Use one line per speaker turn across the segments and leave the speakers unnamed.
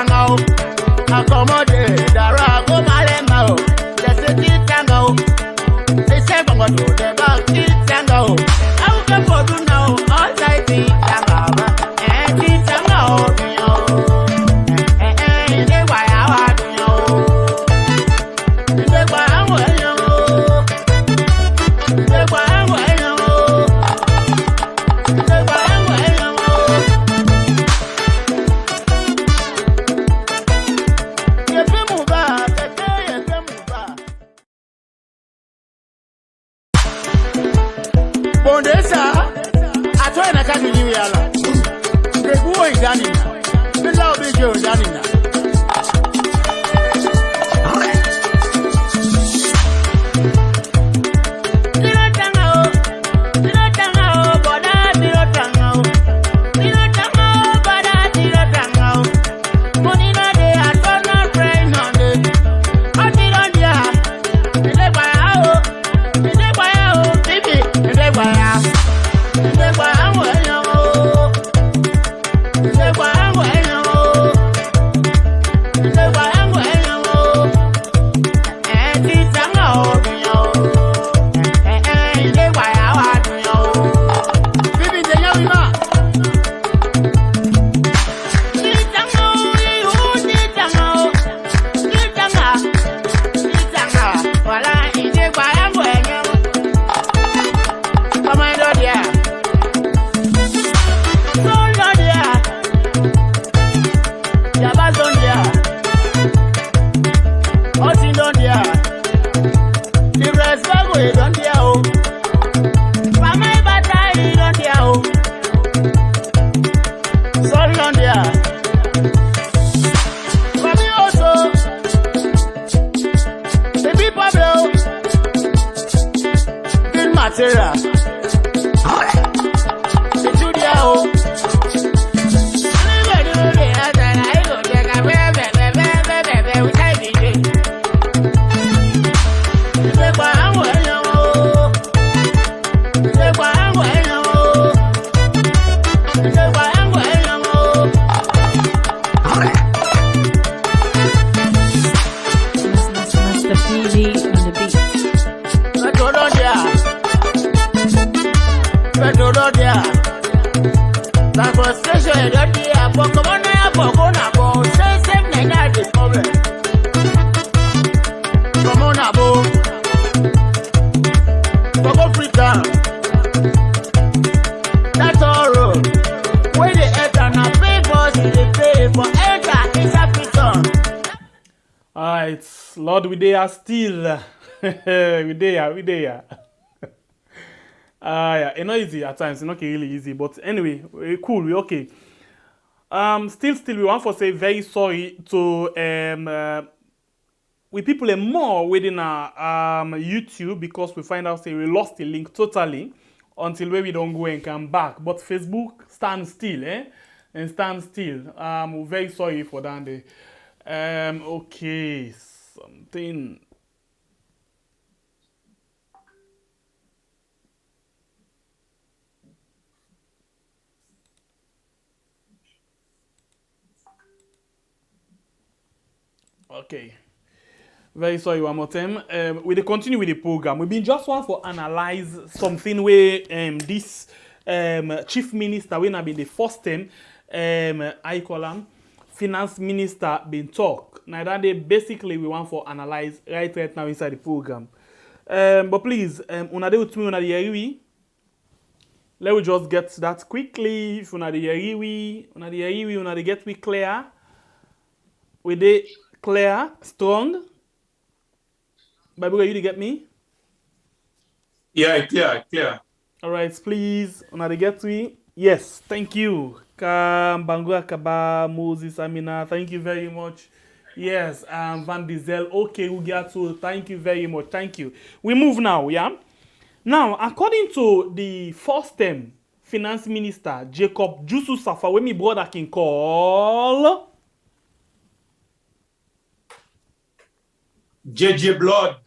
tango. Accommodate, Dara, go Malemo. That's a deep tango. They say, I'm going to do the back, tango. I will come for you now, all I see tango. And it's tango, you know. And they why I want to know. They why I want to know. They why I want to know. They why I want to know. Bondesa, I try to catch you here. The boy is done it. The love is yours, done it.
Lord, we they are still. we there. Yeah, it's not easy at times. It's not really easy, but anyway, we're cool. We okay. Still, we want to say very sorry to with people more within our YouTube because we find out say we lost the link totally until we don't go and come back. But Facebook stands still, and stand still. We're very sorry for that day. Okay, something. Okay. Very sorry one more time. We'll continue with the program. We've been just want to analyze something where this chief minister when I been the first time I call him finance minister been talk. Now that they basically we want to analyze right now inside the program. But please, una de with me una the let me just get that quickly. If una the una the get we clear. We de clear, strong. Babu, you get me?
Yeah, clear.
All right, please. On the get to yes, thank you. Bangura Kaba, Moses, Amina, thank you very much. Yes, Van Diesel, okay, Ugiatu, thank you very much. Thank you. We move now, yeah? Now, according to the first term finance minister, Jacob Jusu Saffa, when my brother can call
JJ Blood,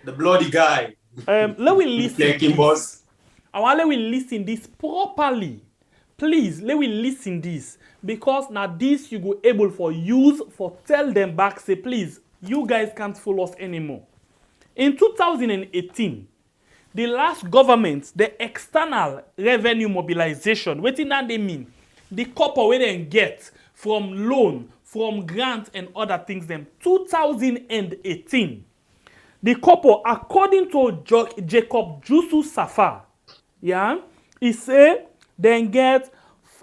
the bloody guy.
Let we listen.
Boss.
I want let we listen this properly. please, let we listen this. Because now this you go able for use for tell them back, say, please, you guys can't follow us anymore. In 2018, the last government, the external revenue mobilization, what did that they mean? The couple we then get from loan, from grant and other things, them 2018. The couple, according to Jacob Jusu Saffa, yeah, he say then get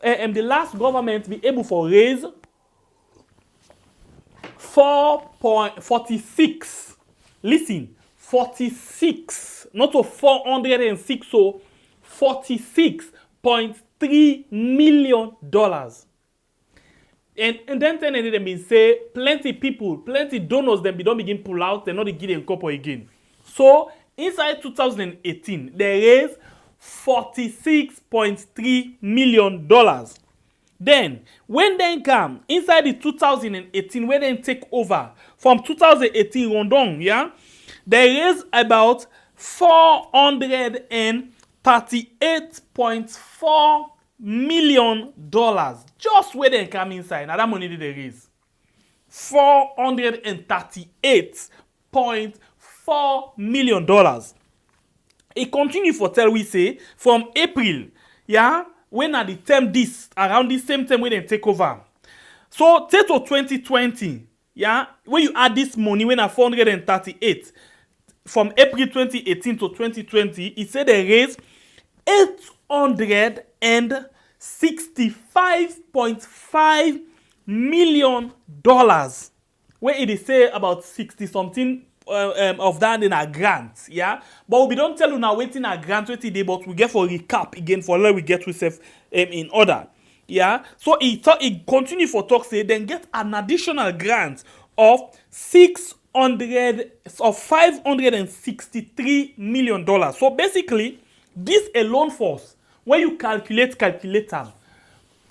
the last government be able for raise 4.46. Listen, 46, not to 406, so $46.3 million. And then they been say plenty people, plenty donors, then don't begin pull out, they not give them couple again. So inside 2018, they raised $46.3 million. Then, when they come inside the 2018, when they take over from 2018 rondon, yeah, they raise about $438.4 million. Just where they come inside. Now that money did they raise. $438.4 million. It continue for tell we say from April, yeah, when at the term this around the same time when they take over. So take to 2020, yeah, when you add this money when at 438 from April 2018 to 2020, it said they raised $865.5 million. Where it is say about 60 something of that in a grant, yeah. But we don't tell you now waiting a grant 20 day, but we get for recap again for let we get ourselves in order, yeah. So it continue for talk say then get an additional grant of $563 million. So basically, this alone force when you calculate them,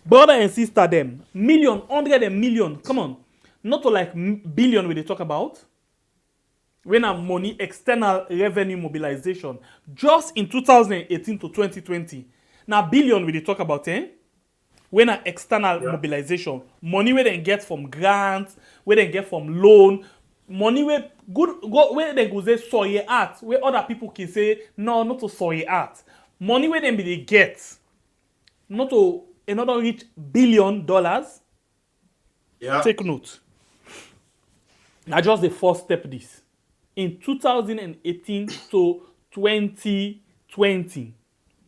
brother and sister them million, hundred and million, come on, not to like billion we they talk about. When a money external revenue mobilization just in 2018 to 2020. Now billion we they talk about, when an external mobilization, money where they get from grants, where they get from loan, money where where they go say sorry art, where other people can say no, not to sorry art. Money where they get, not to another reach $1 billion.
Yeah.
Take note. Now just the first step this. In 2018 to 2020.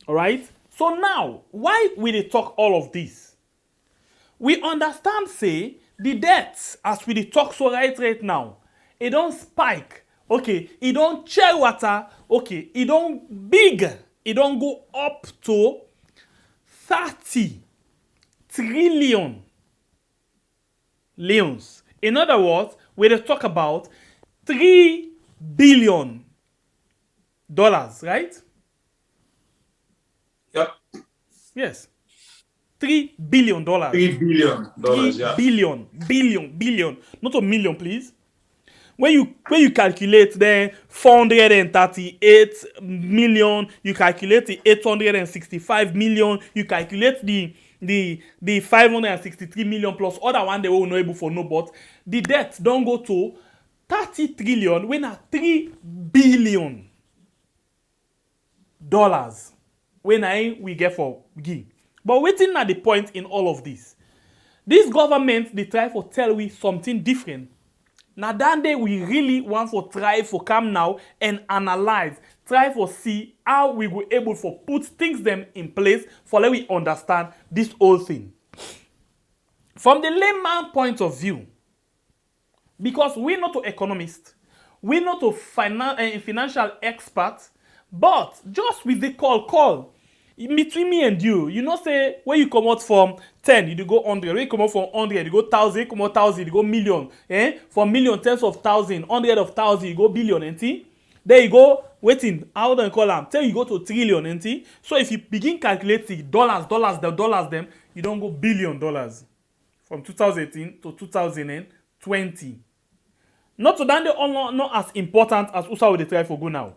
All right? So now, why we dey talk all of this? We understand, say, the debts, as we dey talk so right now, it don't spike. Okay, it don't share water. Okay, it don't big. It don't go up to 30 trillion leons. In other words, we dey talk about $3 billion, right?
Yep.
Yes. $3 billion.
$3 billion. Yeah.
Billion. Not a million, please. When you calculate the 438 million, you calculate the 865 million, you calculate the 563 million plus other one they will not able for no, but the debt don't go to 30 trillion when at $3 billion when we get for give. But waiting at the point in all of this. This government they try for tell we something different. Now that day we really want to try for come now and analyze, try for see how we were able for put things them in place for let we understand this whole thing. From the layman point of view, because we're not an economist, we're not a financial expert, but just with the call, between me and you know say, when you come out from 10, you go 100, when you come out from 100, you go 1,000, you come out 1,000, you go million, from million, tens of thousand, 100,000, you go billion, there you go, waiting, how do you call them? Tell you go to trillion, so if you begin calculating dollars, them, you don't go $1 billion from 2018 to 2020. Not so that they are not as important as USA will try for go now.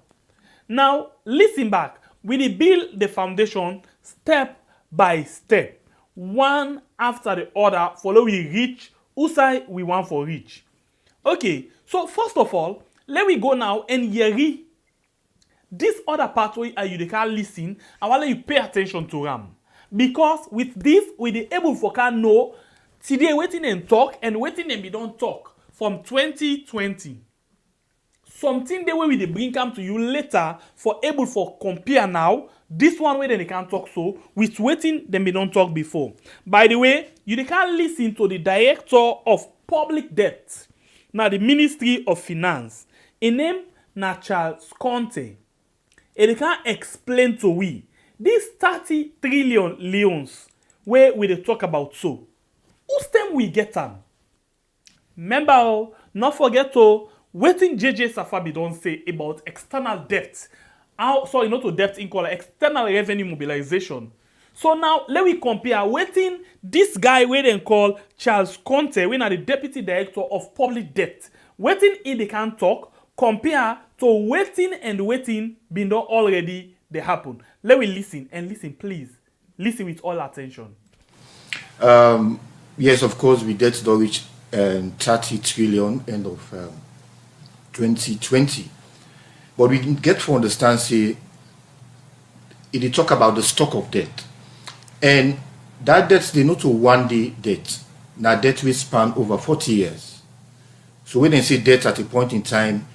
Now, listen back. We build the foundation step by step, one after the other, follow we reach usai we want for reach. Okay, so first of all, let me go now and yeri this other part where you can listen, I want you pay attention to them. Because with this, we be able for can know today waiting and talk and waiting and we don't talk from 2020. Something the way we bring come to you later for able for compare now. This one way then they can talk so with waiting then we don't talk before. By the way, you can listen to the director of public debt. Now the Ministry of Finance. In name na Charles Conte. And they can explain to we this 30 trillion leons where we they talk about so. Whose time we get them? Remember, not forget to waiting JJ Saffa don't say about external debt. Sorry, not to debt in color, external revenue mobilization. So now let me compare waiting this guy where they call Charles Conte, when are the deputy director of public debt. Waiting in they can talk, compare to waiting and waiting been done already they happen. Let me listen and listen, please. Listen with all attention.
Yes, of course, we debt storage 30 trillion end of 2020. But we can get to understand, say, it talk about the stock of debt. And that debt, they not a one-day debt. Now, debt will span over 40 years. So when they say debt at a point in time,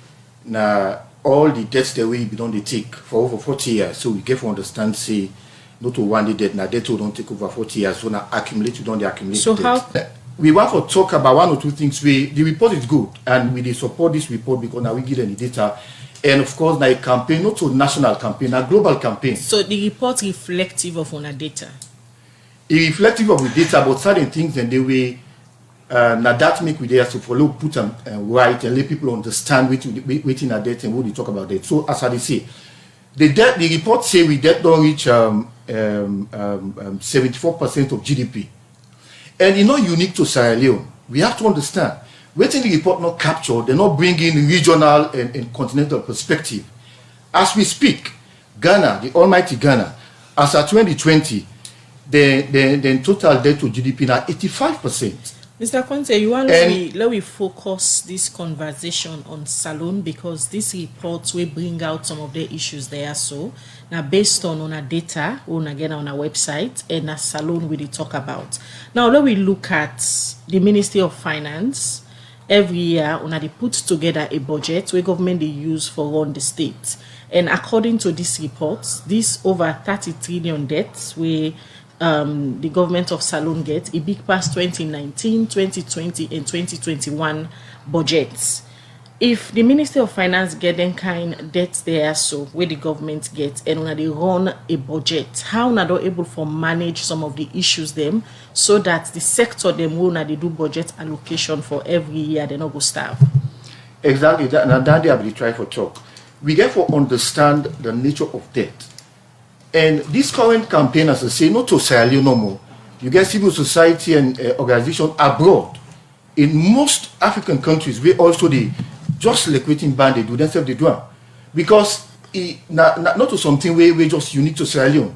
now all the debts that we don't take for over 40 years. So we get to understand, say, not to one-day debt. Now, debt will don't take over 40 years. So now accumulate, you don't accumulate
so
debt.
How?
We want to talk about one or two things. The report is good, and we support this report because now we give them the data. And of course, now a campaign, not a national campaign, a global campaign.
So the report reflective of our data?
It reflective of the data, but certain things and the way, now that make we there to follow, put them right, and let people understand waiting at that and what they talk about that. So as I say, the report say we debt don't reach 74% of GDP. And it's not unique to Sierra Leone. We have to understand, waiting the report not captured, they're not bringing regional and continental perspective. As we speak, Ghana, the almighty Ghana, as of 2020, the total debt to GDP now 85%.
Mr. Conte, you want let we focus this conversation on Salone because this report will bring out some of the issues there. So now based on our data, on again on our website, and as Salone we talk about. Now let we look at the Ministry of Finance. Every year, they put together a budget where government they use for run the state. And according to this report, this over 30 trillion debts where the government of Salone gets a big past 2019, 2020, and 2021 budgets. If the Ministry of Finance get them kind debts there, so where the government gets and when they run a budget, how are they able to manage some of the issues them so that the sector them will they do budget allocation for every year they not go starve?
Exactly. That they have try for talk. We get to understand the nature of debt. And this current campaign, as I say, not to Sierra Leone no more. You get civil society and organizations abroad. In most African countries, we also the just liquidating ban they do themselves they do. Because not to something where we just unique to Sierra Leone.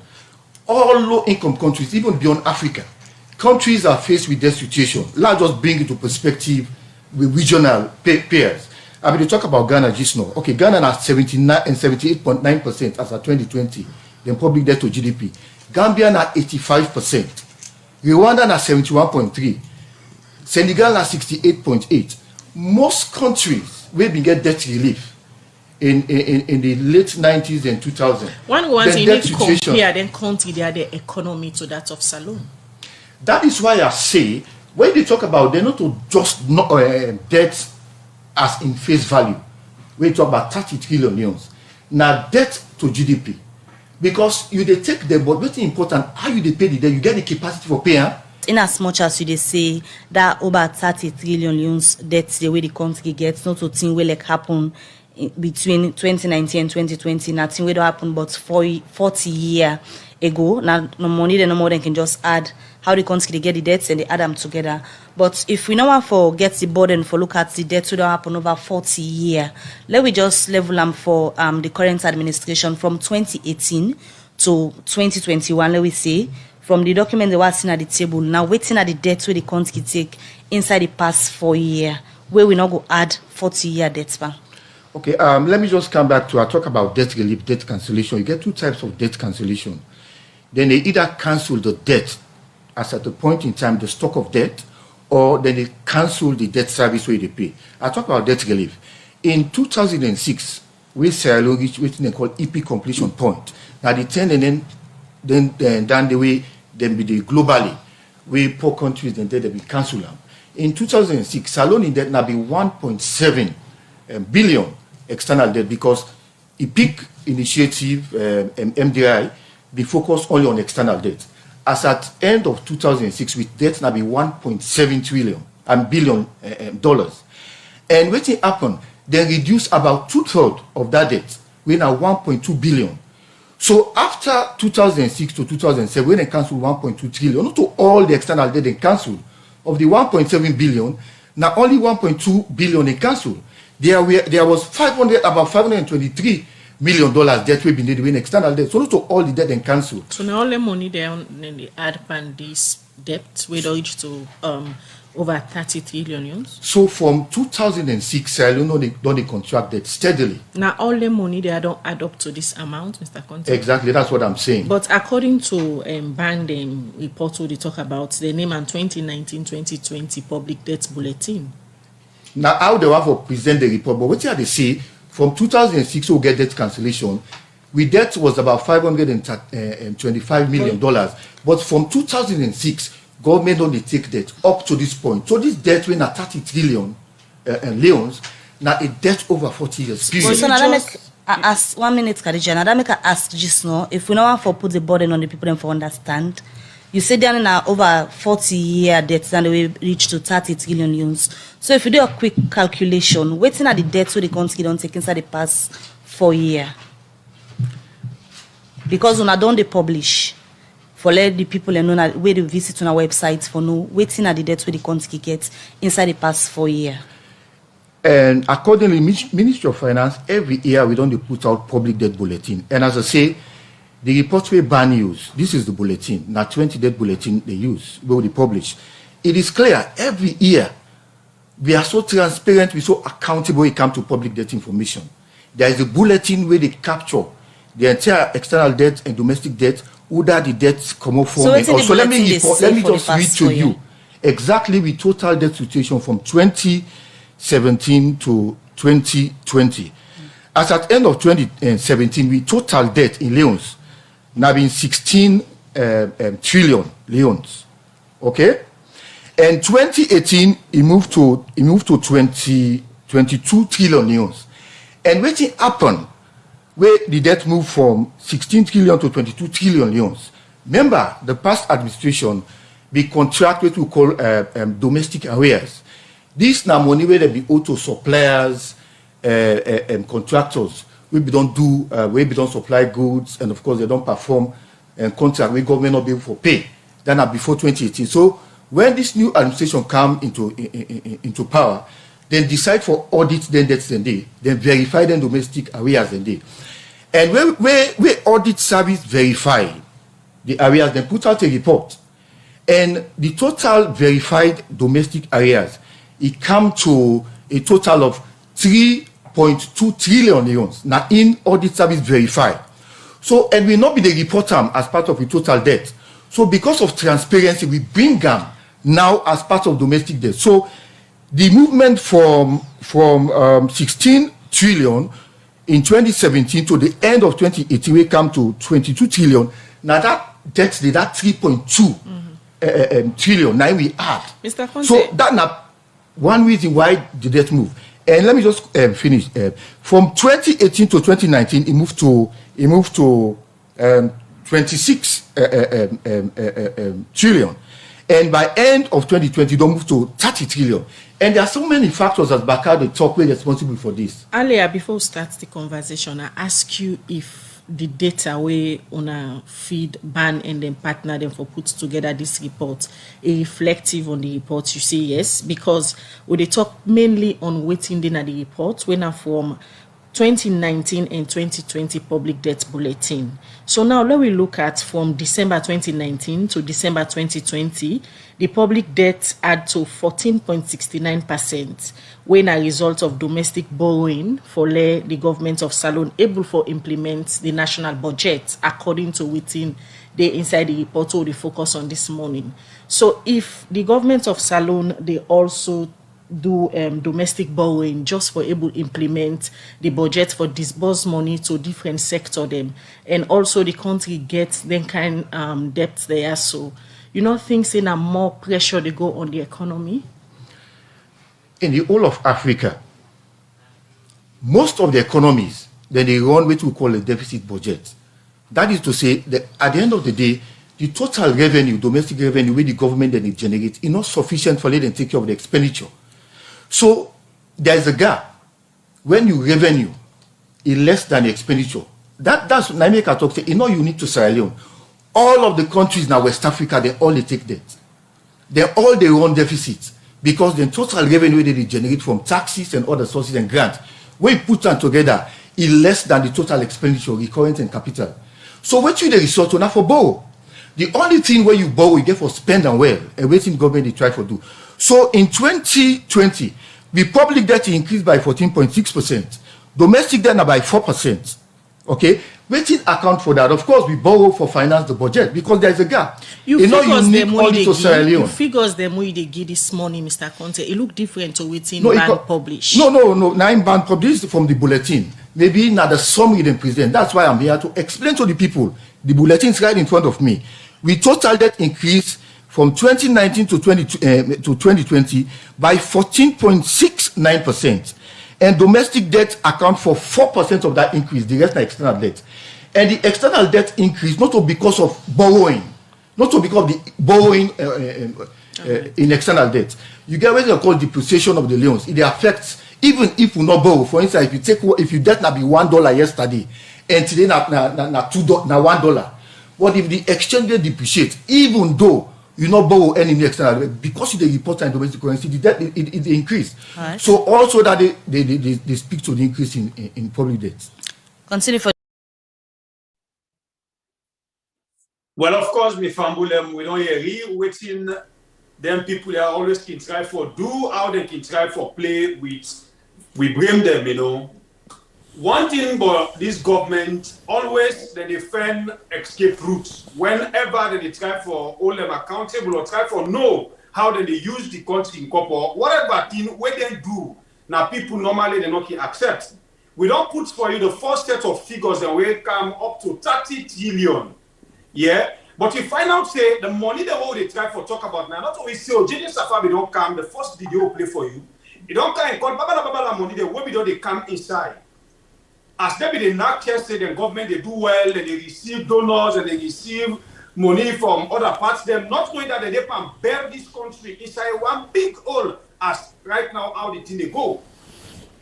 All low-income countries, even beyond Africa, countries are faced with this situation. Let's just bring it to perspective with regional peers. I mean, they talk about Ghana just now. Okay, Ghana has 79 and 78.9% as of 2020. Then public debt to GDP. Gambia na 85%. Rwanda na 71.3%. Senegal na 68.8%. Most countries will be get debt relief in the late 90s and 2000s.
One you need to compare then country the economy to that of Salone.
That is why I say when they talk about they're not to just debt as in face value. We talk about 30 trillion euros. Now debt to GDP. Because you they take the but what's important, how you they pay the debt, you get the capacity for paying.
In as much as you they say that over 30 trillion loans debts the way the country gets, not to think will like happen between 2019 and 2020, nothing will happen but 40 years ago. Now no money then no more than can just add how the country they get the debts and they add them together. But if we now want for get the burden for look at the debts will happen over 40 years, let we just level them for the current administration from 2018 to 2021, let we say from the document they were seen at the table, now waiting at the debt where the country take inside the past 4 years, where we now go add 40-year debt span.
Okay, let me just come back to, I talk about debt relief, debt cancellation. You get two types of debt cancellation. Then they either cancel the debt as at the point in time, the stock of debt, or then they cancel the debt service where they pay. I talk about debt relief. In 2006, we Sierra Leone reached what they call EP completion point. Now the 10 and then down the way, then be the globally, we poor countries then they be cancel them. In 2006, Sierra Leone in debt now be 1.7 billion external debt because EPIC initiative, MDI, be focused only on external debt. As at end of 2006, with debt now be 1.7 trillion billion dollars. And what happened, they reduced about 2/3 of that debt. We now 1.2 billion. So after 2006 to 2007, when they canceled 1.2 trillion, not to all the external debt they canceled, of the 1.7 billion, now only 1.2 billion they canceled. There was about $523 million debt we been needed in external debt. So not to all the debt they canceled.
So now all the money they add upon this debt we reach to over 30 trillion.
So from 2006, I don't they contract debt steadily.
Now all the money they don't add up to this amount, Mr. Conte.
Exactly, that's what I'm saying.
But according to Band report we talk about the name and 2019-2020 public debt bulletin.
Now how they have to present the report, but what they say from 2006 we get debt cancellation. We debt was about $525 million, but from 2006 government only take debt up to this point. So this debt when at 30 trillion leons, now a debt over 40 years. Period.
So now that make ask 1 minute, Khadija. Now that make I ask just now, if we don't want to put the burden on the people and for understand, you say down in our over 40-year debt and we reach to 30 trillion leons. So if you do a quick calculation, waiting at the debts where the country don't take inside the past 4 years, because when I don't they publish. For let the people know where they visit on our website for no waiting at the debts where the country gets inside the past 4 years.
And accordingly, Ministry of Finance, every year we don't put out public debt bulletin. And as I say, the report we ban use, this is the bulletin, now 20 debt bulletin they use, where they publish. It is clear, every year, we are so transparent, we're so accountable when it comes to public debt information. There is a bulletin where they capture the entire external debt and domestic debt, who that the debts come up from.
So
Also, let me just read to you exactly the total debt situation from 2017 to 2020. As at end of 2017, we total debt in leons now been 16 trillion leons. Okay, and 2018 it moved to 22 trillion leons. And what happened? Where the debt moved from 16 trillion to 22 trillion leons. Remember, the past administration, we contract what we call domestic arrears. This now money where they be auto suppliers, contractors, we don't do, we don't supply goods, and of course they don't perform contract, where government not be able to pay. That now before 2018. So when this new administration come into power, then decide for audit then debts then verify then domestic arrears then day. And where audit service verify the arrears, then put out a report. And the total verified domestic arrears, it come to a total of 3.2 trillion leons. Now in audit service verify. So, and will not be the report as part of the total debt. So because of transparency, we bring them now as part of domestic debt. So the movement from 16 trillion in 2017 to the end of 2018, we come to 22 trillion. Now that debt, that 3.2 trillion, now we add.
Mr. Conte.
So that's not one reason why the debt moved. And let me just finish. From 2018 to 2019, it moved to 26 trillion. And by end of 2020, don't move to 30 trillion. And there are so many factors that back out the top way responsible for this.
Earlier, before we start the conversation, I ask you if the data we on a feed ban and then partner them for put together this report is reflective on the report. You say yes, because we they talk mainly on waiting in the report when from 2019 and 2020 public debt bulletin. So now let we look at from December 2019 to December 2020, the public debt add to 14.69% when a result of domestic borrowing for the government of Salone able for implement the national budget according to within the inside the report or the focus on this morning. So if the government of Salone, they also do domestic borrowing just for able implement the budget for disburse money to different sector them, and also the country gets then kind debt there. So you know things in a more pressure they go on the economy.
In the whole of Africa, most of the economies then they run what we call a deficit budget. That is to say that at the end of the day, the total revenue, domestic revenue, where the government then it generates, is not sufficient for them to take care of the expenditure. So there is a gap when your revenue is less than the expenditure. That's Naimeka talk say, you need to Sierra Leone. All of the countries in West Africa, they all take debt. They all they run deficits because the total revenue that they generate from taxes and other sources and grants, when you put them together, is less than the total expenditure, recurrent and capital. So what you the resort to now for borrow? The only thing where you borrow, you get for spend and well, and waiting government they try for do. So in 2020, the public debt increased by 14.6%, domestic debt by 4%. Okay, waiting account for that. Of course, we borrow for finance the budget because there is a gap.
You
need
them
only to Sierra Leone.
You figures them way they give this morning, Mr. Conte. It look different to waiting band publish.
No. Nine band published from the bulletin. Maybe not the summary then present. That's why I'm here to explain to the people. The bulletin is right in front of me. We total debt increase from 2019 to 2020 by 14.69%. And domestic debt account for 4% of that increase. The rest are external debt. And the external debt increase not because of borrowing, not because of the borrowing in external debt. You get what they call depreciation of the loans. It affects even if you not borrow. For instance, if you debt be $1 yesterday and today na $1. But if the exchange rate depreciates, even though you not borrow any external debt, because you report in domestic currency, the debt it increase. Right. So also that they speak to the increase in public debt.
Continue for.
Well, of course, we fambulem, we don't hear waiting. Them people are always can try for do how they can try for play with. We blame them, One thing about this government, always they defend escape routes. Whenever they try for hold them accountable or try for know how they use the country in copper, whatever thing where they do, now people normally they not can accept. We don't put for you the first set of figures and we come up to 30 trillion. Yeah. But you find out say the money they try for talk about now, not always say, JJ Saffa, we don't come, the first video play for you. You don't come and call Baba money, they will be done, they come inside. As they be the not say the government they do well, and they receive donors and they receive money from other parts, them not knowing that they can bear this country inside one big hole as right now how the thing they go.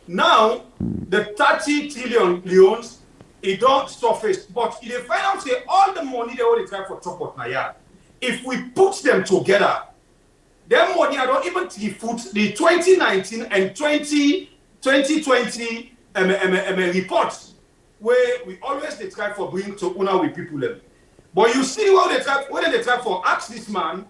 Now the 30 trillion loans it don't surface, but if they find out say all the money they already try for top of Naya, if we put them together, their money I don't even foot the 2019 and 2020 reports where we always they try for bring to una with people them. But you see what they try for ask this man,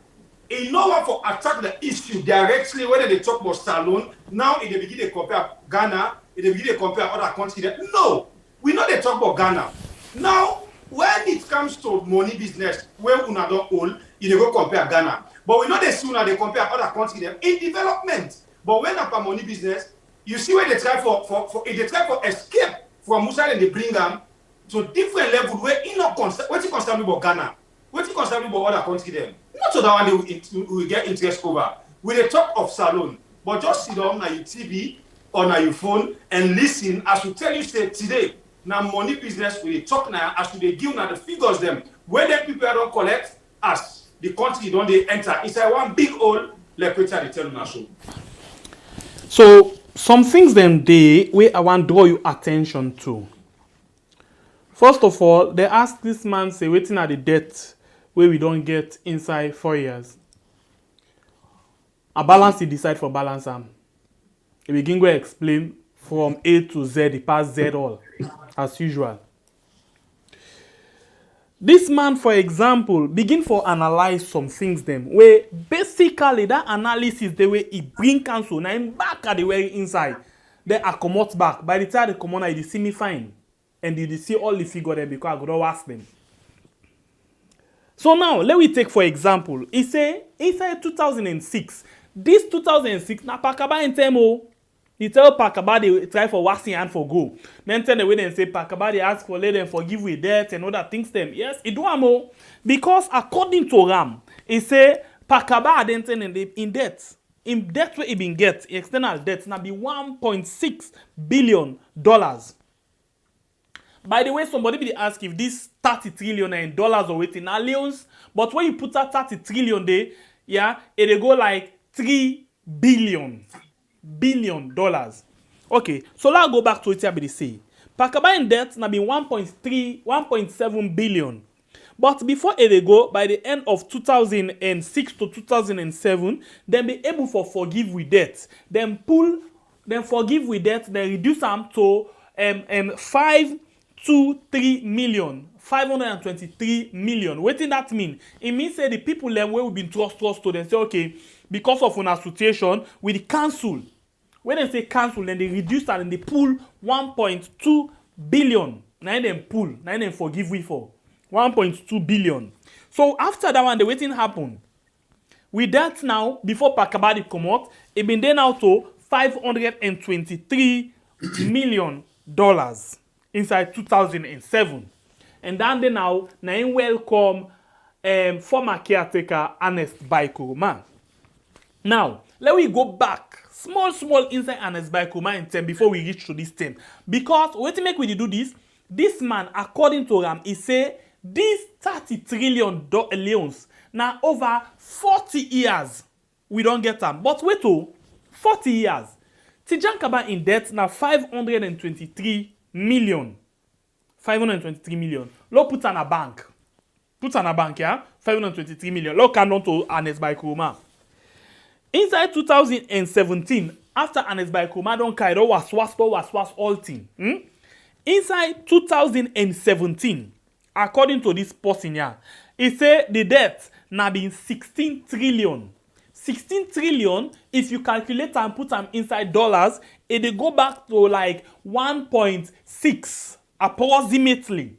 in order for attack the issue directly, whether they talk about Salone, now in the beginning they compare Ghana, in the beginning they compare other countries. No, we know they talk about Ghana. Now, when it comes to money business, where una don't hold, you go compare Ghana. But we know they sooner they compare other countries in development. But when about money business, you see where they try for they try for escape from Musa and they bring them to different level where you know what you concern about Ghana, what you concern about other countries them. Not so that one they will get interest over. We the talk of Salone, but just sit down on your TV or on your phone and listen as we tell you say today. Now money business we talk now as we give now the figures them where the people don't collect as the country don't they enter inside one big hole like we tell you now
so. Some things them day where I want to draw your attention to. First of all, they ask this man say waiting at the debt where we don't get inside 4 years. A balance he decide for balance He begin to explain from A to Z, the past Z all, as usual. This man, for example, begin for analyze some things them, where basically that analysis, the way he bring counsel, now him back at the very inside, then I come out back. By the time they come on, they see me fine. And they see all the figure them because I go to ask them. So now, let me take for example, he say, inside 2006, this 2006, na Pakaba in Temo, he tell Pakaba they try for washing and for go. Then tell the way they say Pakaba they ask for let them forgive with debt and other things them. Yes, it do amo. Because according to Ram, he say Pakaba then tell in debt. In debt where he been get, external debt now be $1.6 billion. By the way, somebody will ask if this $30 trillion in dollars or waiting now Leons, but when you put that 30 trillion there, yeah, it'll go like $3 billion. Okay, so let's go back to what I say. Pakaba in debt now be 1.7 billion. But before it go, by the end of 2006 to 2007, then be able for forgive with debt. Then forgive with debt, then reduce them to 523 million. 523 million. What did that mean? It means that the people them where we've been trust to them say, okay, because of an situation, we cancel. When they say cancel, then they reduce that and they pull 1.2 billion. Now they pull, now they forgive we for 1.2 billion. So after that one, the waiting happened. With that now, before Pakabadi come out, it been there now to $523 million inside 2007. And then they now welcome former caretaker Ernest Baikoroma. Now, let me go back small inside Ernest Baikoroma in time before we reach to this time. Because what to make we do this, this man, according to Ram, he say this 30 trillion leons now over 40 years we don't get them. But wait 40 years. Tijan Kaba in debt now 523 million. 523 million. Lo put on a bank. Put on a bank, yeah? 523 million. Lo canon to Ernest Baikoroma. Inside 2017, after Ernest Baikoroma don't carry was all thing. Inside 2017, according to this person here, he say the debt now been 16 trillion. 16 trillion, if you calculate and put them inside dollars, it go back to like 1.6 approximately.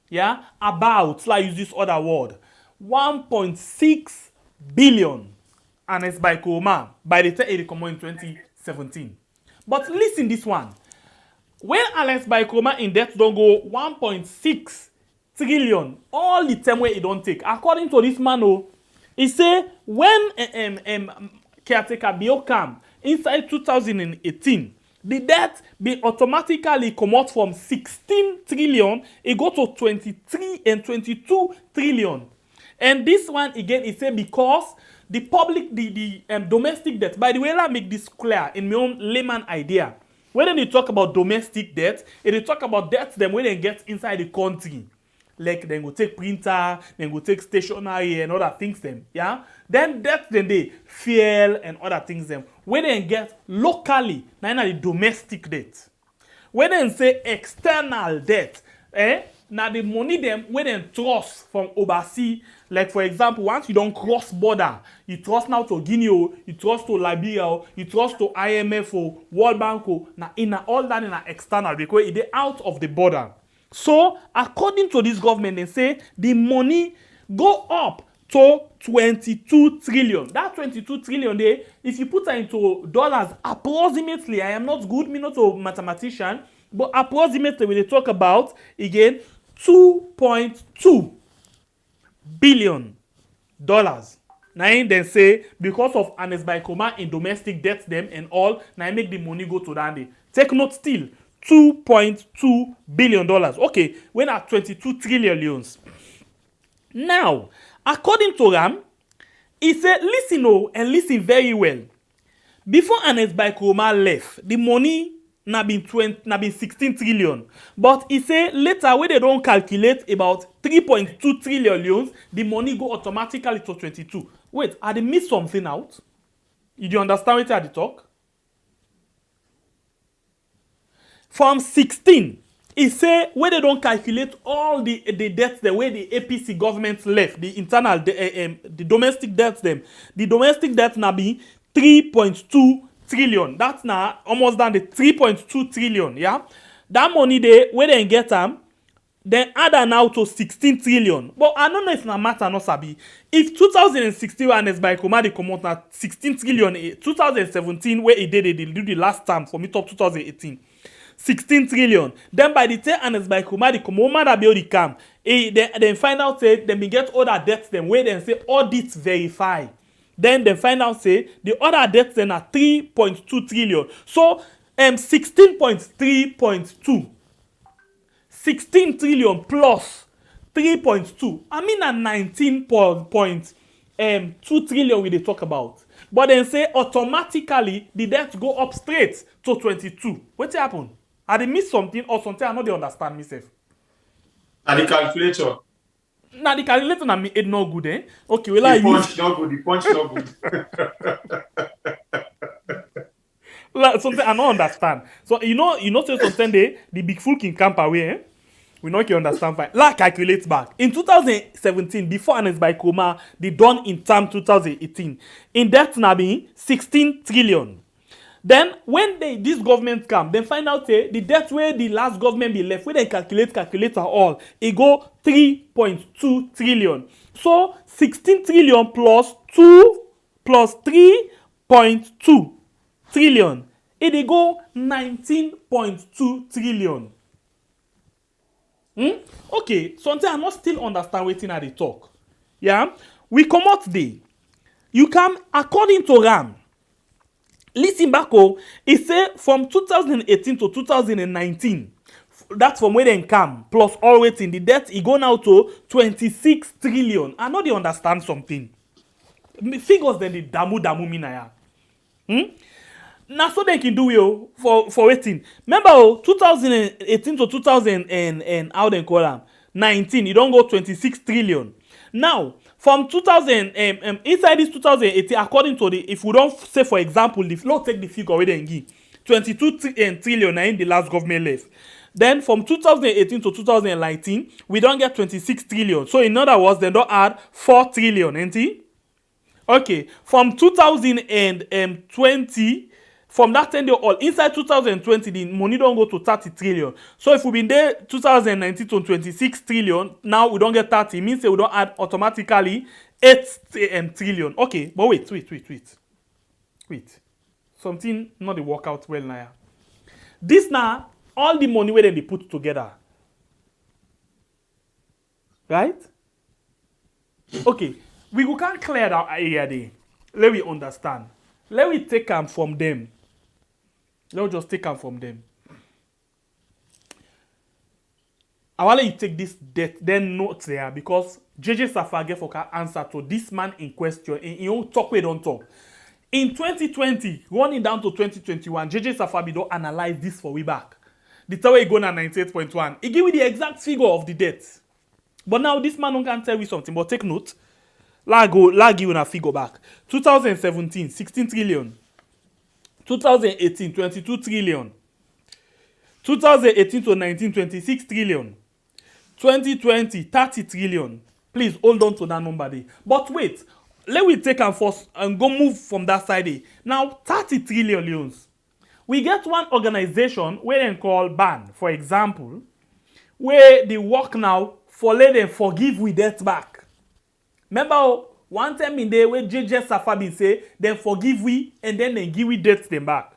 Yeah, about, like use this other word, 1.6 billion. Ernest Baikoroma by the time it come in 2017. But listen this one. When Ernest Baikoroma in debt don't go 1.6 trillion, all the time where it don't take. According to this man, he say when caretaker Biocam inside 2018, the debt be automatically come out from 16 trillion, it go to 23 and 22 trillion. And this one again is say because the public, the domestic debt. By the way, let me make this clear in my own layman idea. When they talk about domestic debt, they talk about debts them when they get inside the country. Like they go take printer, then go take stationery and other things them. Yeah. Then debts then they fuel and other things them. When they get locally, now the domestic debt. When they say external debt, now the money them when they trust from overseas. Like for example, once you don't cross border, you trust now to Guinea, you trust to Liberia, you trust to IMF or World Bank, now in all that in external because it is out of the border. So according to this government, they say the money go up to 22 trillion. That 22 trillion there, if you put it into dollars, approximately, I am not good, me not a mathematician, but approximately when they talk about again 2.2 billion dollars. Now then say because of Ernest Baikoroma in domestic debt them and all, now make the money go to that. Take note still, $2.2 billion. Okay, when at 22 trillion leons. Now, according to Ram, he said, listen and listen very well. Before Ernest Baikoroma left, the money na been 16 trillion. But he say later when they don't calculate about 3.2 trillion leons, the money go automatically to 22. Wait, I they miss something out? You do understand what I talk? from 16, it say where they don't calculate all the debts the way the APC government left, the internal, the domestic debts them. The domestic debt now be 3.2 trillion. That's now almost down the 3.2 trillion, yeah? That money they, where they get them, then add her now to 16 trillion. But I don't know if na matter no sabi. If 2016 and by Komadi come out na 16 trillion, 2017 where it did they do the last time for me top 2018. 16 trillion. Then by the time and by Komadi come over that be come. Then find out say then we get other debts then where then say audit verify. Then they find out say the other debts then are 3.2 trillion. So 16.3.2. 16 trillion plus 3.2. I mean a 19.2 trillion we they talk about. But then say automatically the debt go up straight to 22. What happen? I they miss something or something I know they understand myself.
And the calculator.
Now the calculator na me it no good, eh? Okay, well
The
I
punch
use
not good. The punch not good.
like, something I don't understand. So you know say something the big fool can camp away, eh? We know you understand fine. Like calculate back. In 2017, before Anes by Coma, they done in term 2018. In debt now being 16 trillion. Then when this government come, then find out the debt where the last government be left, where they calculate all, it go 3.2 trillion. So 16 trillion plus 2 plus 3.2 trillion. It go 19.2 trillion. Okay, something I not still understand waiting at the talk. Yeah, we come out there. You come according to RAM. Listen back, it say from 2018 to 2019. That's from where they come plus all waiting the debt. It go now to 26 trillion. I know they understand something. Figures then the damu minaya. Now so they can do you for waiting. Remember 2018 to 2000 and how they call them 19, you don't go 26 trillion. Now from 2000 inside this 2018, according to the if we don't say for example, if not take the figure where they give 22 trillion in the last government left. Then from 2018 to 2019, we don't get 26 trillion. So in other words, they don't add 4 trillion, ain't it? Okay, from 2020. From that 10 year all inside 2020, the money don't go to 30 trillion. So if we been there 2019 to 26 trillion, now we don't get 30. It means that we don't add automatically 8 trillion. Okay, but wait. Something not the work out well now. This now, all the money where they put together. Right? Okay, we can't clear that area there. Let me understand. Let me take them from them. Let's just take them from them. I want you take this debt, then note there because JJ Saffa get for answer to this man in question. And you talk we don't talk. In 2020, running down to 2021, JJ Saffa be don't analyze this for we back. The tower go na 98.1. He give you the exact figure of the debt. But now this man don't can tell you something. But take note. Lag you na figure back. 2017, 16 trillion. 2018, 22 trillion. 2018 to 19, 26 trillion. 2020, 30 trillion. Please hold on to that number there. But wait, let me take and first and go move from that side there. Now, 30 trillion leons. We get one organization where they call BAN, for example, where they work now for let them forgive we debt back. Remember, one time in there where JJ Saffa been say, then forgive we and then they give we debts them back.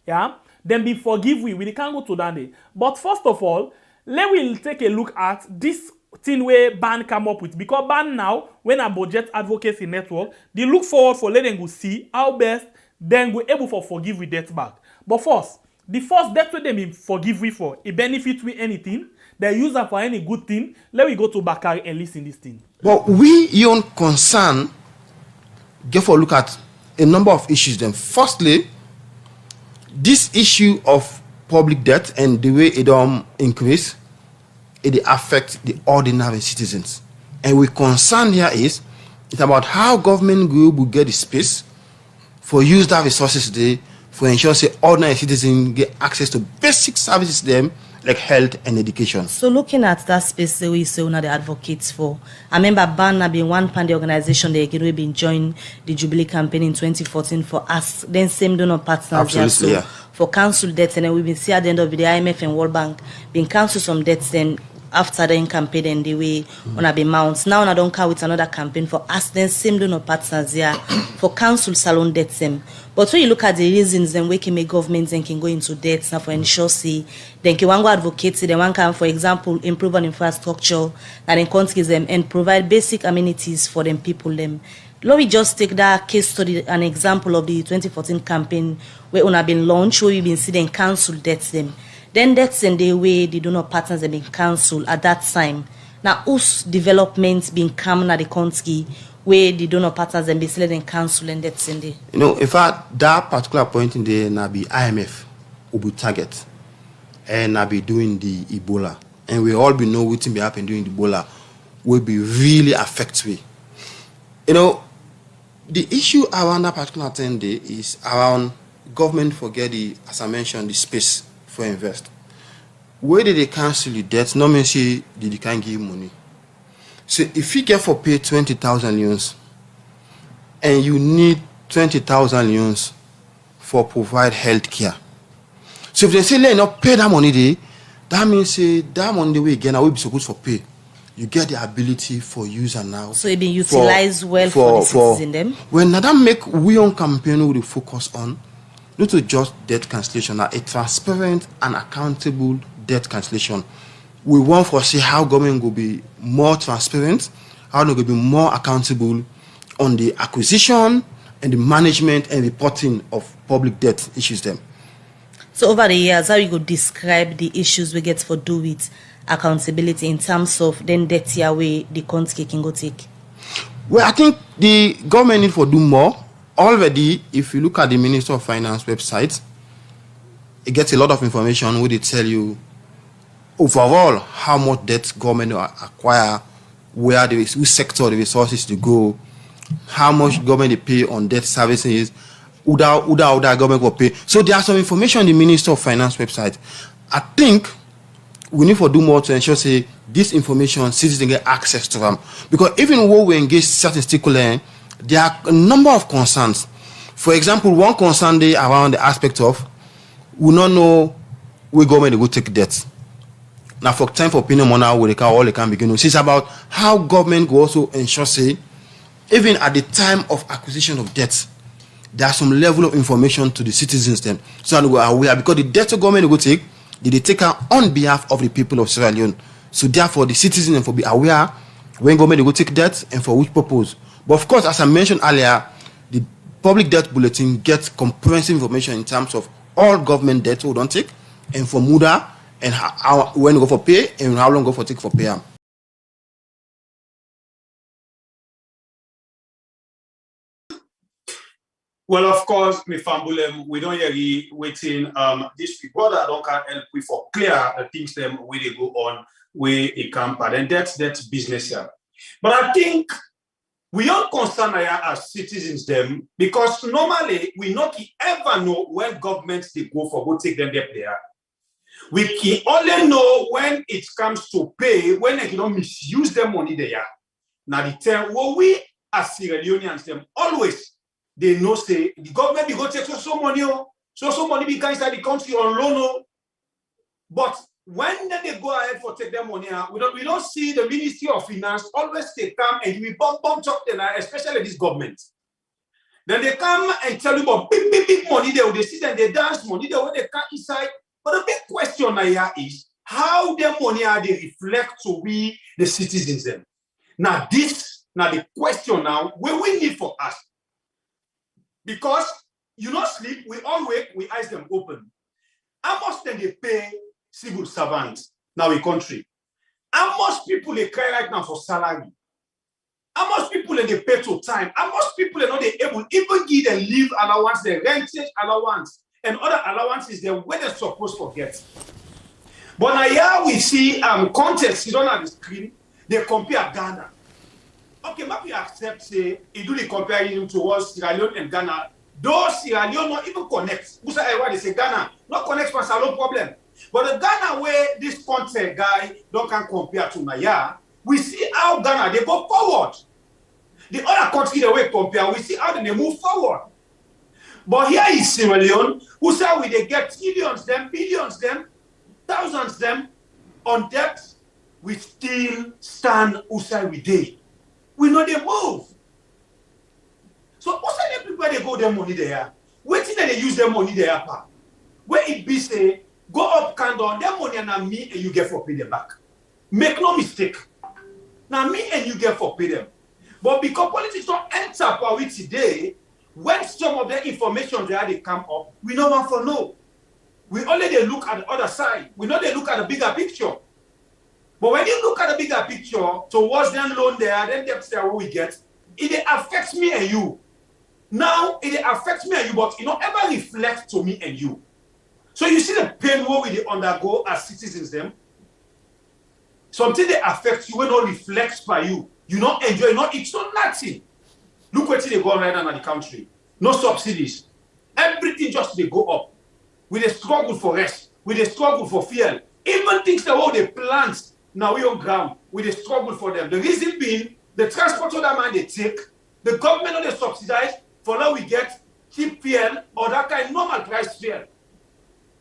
Yeah? Then be forgive we can't go to that day. But first of all, let me take a look at this thing where BAN come up with. Because BAN now, when a budget advocacy network, they look forward for letting go see how best then go able for forgive we debt back. But first, the first debt where they forgive we for, it benefit we anything, they use them for any good thing. Let me go to Bakari and listen this thing.
But we, your concern, get for look at a number of issues. Then, firstly, this issue of public debt and the way it increase, it affect the ordinary citizens. And we concern here is it's about how government group will get the space for use that resources today for ensure say ordinary citizens get access to basic services them like health and education.
So looking at that space that we say one of the advocates for, I remember Banner being one pan the organization they again we been joined the Jubilee campaign in 2014 for us, then same donor partners.
Absolutely, yeah.
For council debts, and then we've been see at the end of the IMF and World Bank being cancelled some debts then after the campaign and the way on a be mounts. Now I don't come with another campaign for us then same donor partners here for council salon debts them. But when you look at the reasons then we can make governments and can go into debts now for ensure see then can one go advocate then one can for example improve on infrastructure that in countries them and provide basic amenities for them people them. Let me just take that case study, an example of the 2014 campaign where una been launched, where we been see them cancel debts them. Then debts in the way the donor partners have been cancelled at that time. Now, whose developments been coming at the country where the donor partners have been still and cancel and debts in the.
You know, in fact, that particular point in there, na be IMF will be target, and na be doing the Ebola, and we all be know what be happen during the Ebola will be really affect we. You know, the issue around that particular thing there is around government forget the, as I mentioned, the space for invest. Where did they cancel the debt? No mean say they can't give money. So if you get for pay 20,000 Leones and you need 20,000 Leones for provide health care. So if they say let not pay that money there, that means say that money the way again I will be supposed for pay. You get the ability for user now.
So it been utilized well for the citizens them.
When that make we on campaign we will focus on not to just debt cancellation, a transparent and accountable debt cancellation. We want to see how government will be more transparent, how they will be more accountable on the acquisition and the management and reporting of public debt issues them.
So over the years, how you could describe the issues we get for do with accountability in terms of then debt here where the country can go take?
Well, I think the government need to do more. Already, if you look at the Minister of Finance website, it gets a lot of information where they tell you overall how much debt government will acquire, where the which sector the resources to go, how much government they pay on debt services, who that government will pay. So there are some information on the Minister of Finance website. I think we need to do more to ensure say this information citizens get access to them. Because even when we engage certain stakeholders, there are a number of concerns. For example, one concern they around the aspect of we don't know where government will take debt. Now for time for opinion on how they can all they can begin. It's about how government will also ensure say even at the time of acquisition of debt, there's some level of information to the citizens then. So that we are aware because the debt of government will take, they take her on behalf of the people of Sierra Leone. So therefore the citizens will be aware when government will take debt and for which purpose. But of course, as I mentioned earlier, the public debt bulletin gets comprehensive information in terms of all government debt we don't take and for Muda and how when we go for pay and how long go for take for pay.
Well, of course, me fambulem, we don't hear waiting this report that don't can help we for clear the things them where they go on where it come, but then that's business here. But I think we are concerned as citizens them because normally we not ever know when governments they go for go take them there. We can only know when it comes to pay when they don't misuse their money there. Now the term what we as Sierra Leoneans them always they know say the government be go take so money be inside the country on loan. But when they go ahead for take their money, we don't see the Ministry of Finance always they come and we bump talk them, especially this government. Then they come and tell you about big money there, they see them, they dance money there when they come inside. But the big question here is how their money are they reflect to we the citizens then. Now the question now where we need for us. Because you not sleep, we all wake, we eyes them open. How much then they pay civil servants now in country? How much people they cry right now for salary? How much people they pay to time? How much people are not able even give them leave allowance, their rentage allowance, and other allowances they where they're supposed to get. But now here we see context, you don't have the screen, they compare Ghana. Okay, maybe accept say you do the comparison towards Sierra Leone and Ghana Those Sierra Leone not even connect. Busa Ewa, they say Ghana, not connect for Salon problem. But the Ghana where this country guy don't can compare to Naya, we see how Ghana, they go forward. The other country, the way compare, we see how they move forward. But here is Sierra Leone, who say we they get millions them, billions them, thousands them on debt. We still stand outside we day. We know they move. So outside the people they go their money there. Waiting that they use their money there, pa. Where it be say, go up candle, their money and me and you get for pay them back. Make no mistake. Now me and you get for pay them. But because politics don't enter power today, when some of the information they come up, we no want for no. We only they look at the other side. We know they look at the bigger picture. But when you look at the bigger picture, towards them loan there, then they say what we get, it affects me and you. Now it affects me and you, but it don't ever reflect to me and you. So you see the pain what we undergo as citizens them. Something that affects you when not reflects by you. You not enjoy, not it's not nothing. Look what they go on right now in the country. No subsidies. Everything just they go up. With a struggle for rest, with a struggle for fuel. Even things that all they plant now we on ground, with a struggle for them. The reason being, the transport that man they take, the government on they subsidize, for now we get cheap fuel or that kind of normal price fuel.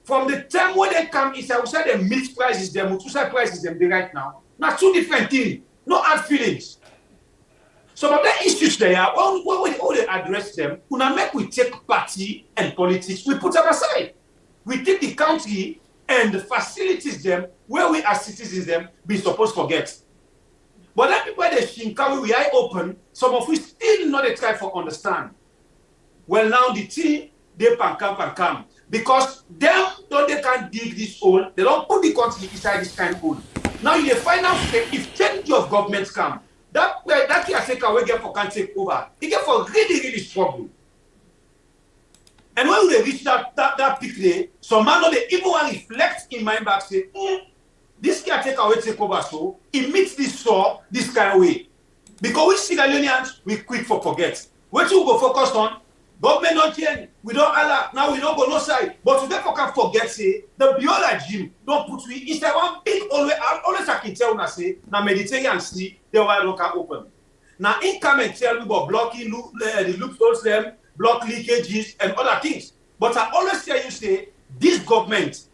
From the time when they come inside, we say the milk prices them, we say prices them right now. Now two different things, no hard feelings. Some of the issues there, when we address them, we take party and politics, we put them aside. We take the country and the facilities them where we as citizens them be supposed to forget. But then people they think we eye open, some of we still not they try to understand. Well now the team they come because them don't they can't dig this hole, they don't put the country inside this kind of hole. Now you find out if change of governments come, that caretaker we get for can take over, he get for really struggle. And when we reach that peak there, some man know they even want to reflect in mind back say, this caretaker will take over so it meets this this kind of way. Because we Sierra Leoneans, we quick for forget. What you go focus on, government not change, we don't allow, now we don't go no side. But today for can forget say the Biola regime don't put we inside one big always I can tell now say now Mediterranean Sea, the wide don't can open. Now in come and tell me about blocking the loopholes them, block leakages and other things. But I always tell you say this government,